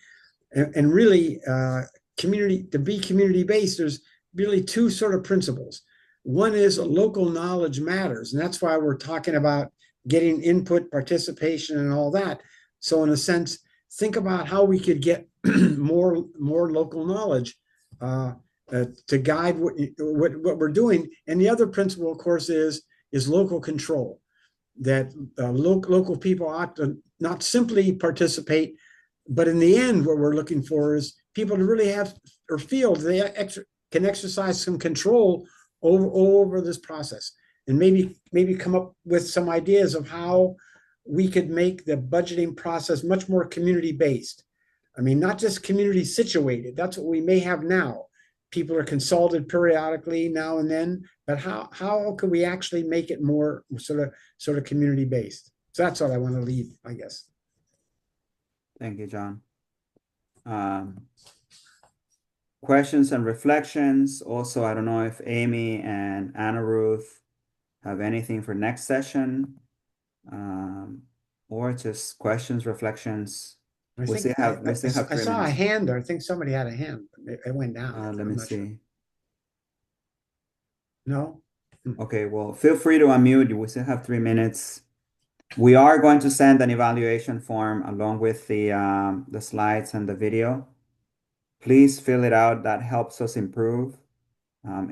And really, to be community-based, there's really two sort of principles. One is local knowledge matters, and that's why we're talking about getting input, participation, and all that. So in a sense, think about how we could get more local knowledge to guide what we're doing. And the other principle, of course, is local control. That local people ought to not simply participate, but in the end, what we're looking for is people to really have or feel they can exercise some control over this process, and maybe come up with some ideas of how we could make the budgeting process much more community-based. I mean, not just community situated. That's what we may have now. People are consulted periodically now and then, but how can we actually make it more sort of community-based? So that's all I want to leave, I guess. Thank you, John. Questions and reflections. Also, I don't know if Amy and Anna Ruth have anything for next session, or just questions, reflections. I saw a hand there. I think somebody had a hand. It went down. Let me see. Sure. No? Okay, well, feel free to unmute. We still have 3 minutes. We are going to send an evaluation form along with the slides and the video. Please fill it out. That helps us improve.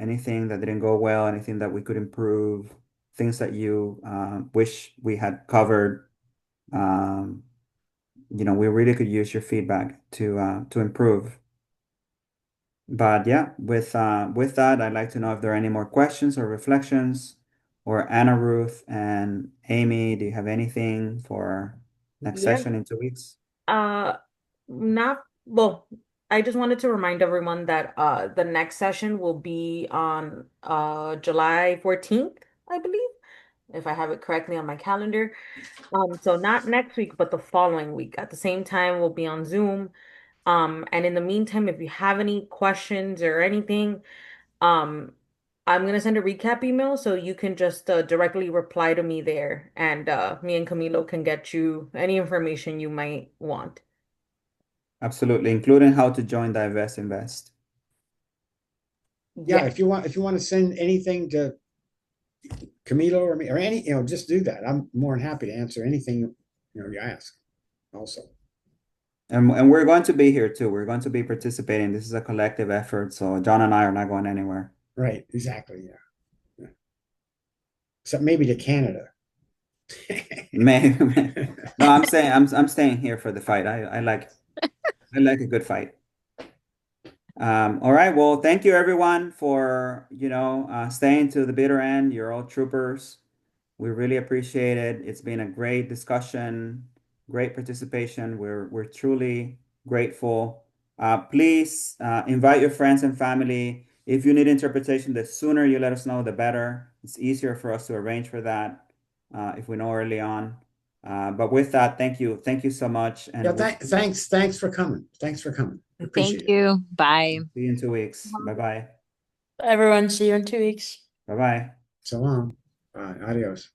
Anything that didn't go well, anything that we could improve, things that you wish we had covered. We really could use your feedback to improve. But yeah, with that, I'd like to know if there are any more questions or reflections. Or Anna Ruth and Amy, do you have anything for next session in 2 weeks? I just wanted to remind everyone that the next session will be on July 14th, I believe, if I have it correctly on my calendar. So not next week, but the following week. At the same time, we'll be on Zoom. And in the meantime, if you have any questions or anything, I'm going to send a recap email so you can just directly reply to me there, and me and Camilo can get you any information you might want. Absolutely, including how to join Divest Invest. Yeah, if you want to send anything to Camilo or me or any, just do that. I'm more than happy to answer anything you ask also. And we're going to be here too. We're going to be participating. This is a collective effort, so John and I are not going anywhere. Right, exactly. Yeah. Except maybe to Canada. Maybe. No, I'm saying I'm staying here for the fight. I like a good fight. All right. Well, thank you everyone for staying to the bitter end. You're all troopers. We really appreciate it. It's been a great discussion, great participation. We're truly grateful. Please invite your friends and family. If you need interpretation, the sooner you let us know, the better. It's easier for us to arrange for that if we know early on. But with that, thank you so much. And thanks for coming. Thank you. Bye. See you in 2 weeks. Bye-bye. Everyone, see you in 2 weeks. Bye-bye. So long. Bye. Adios.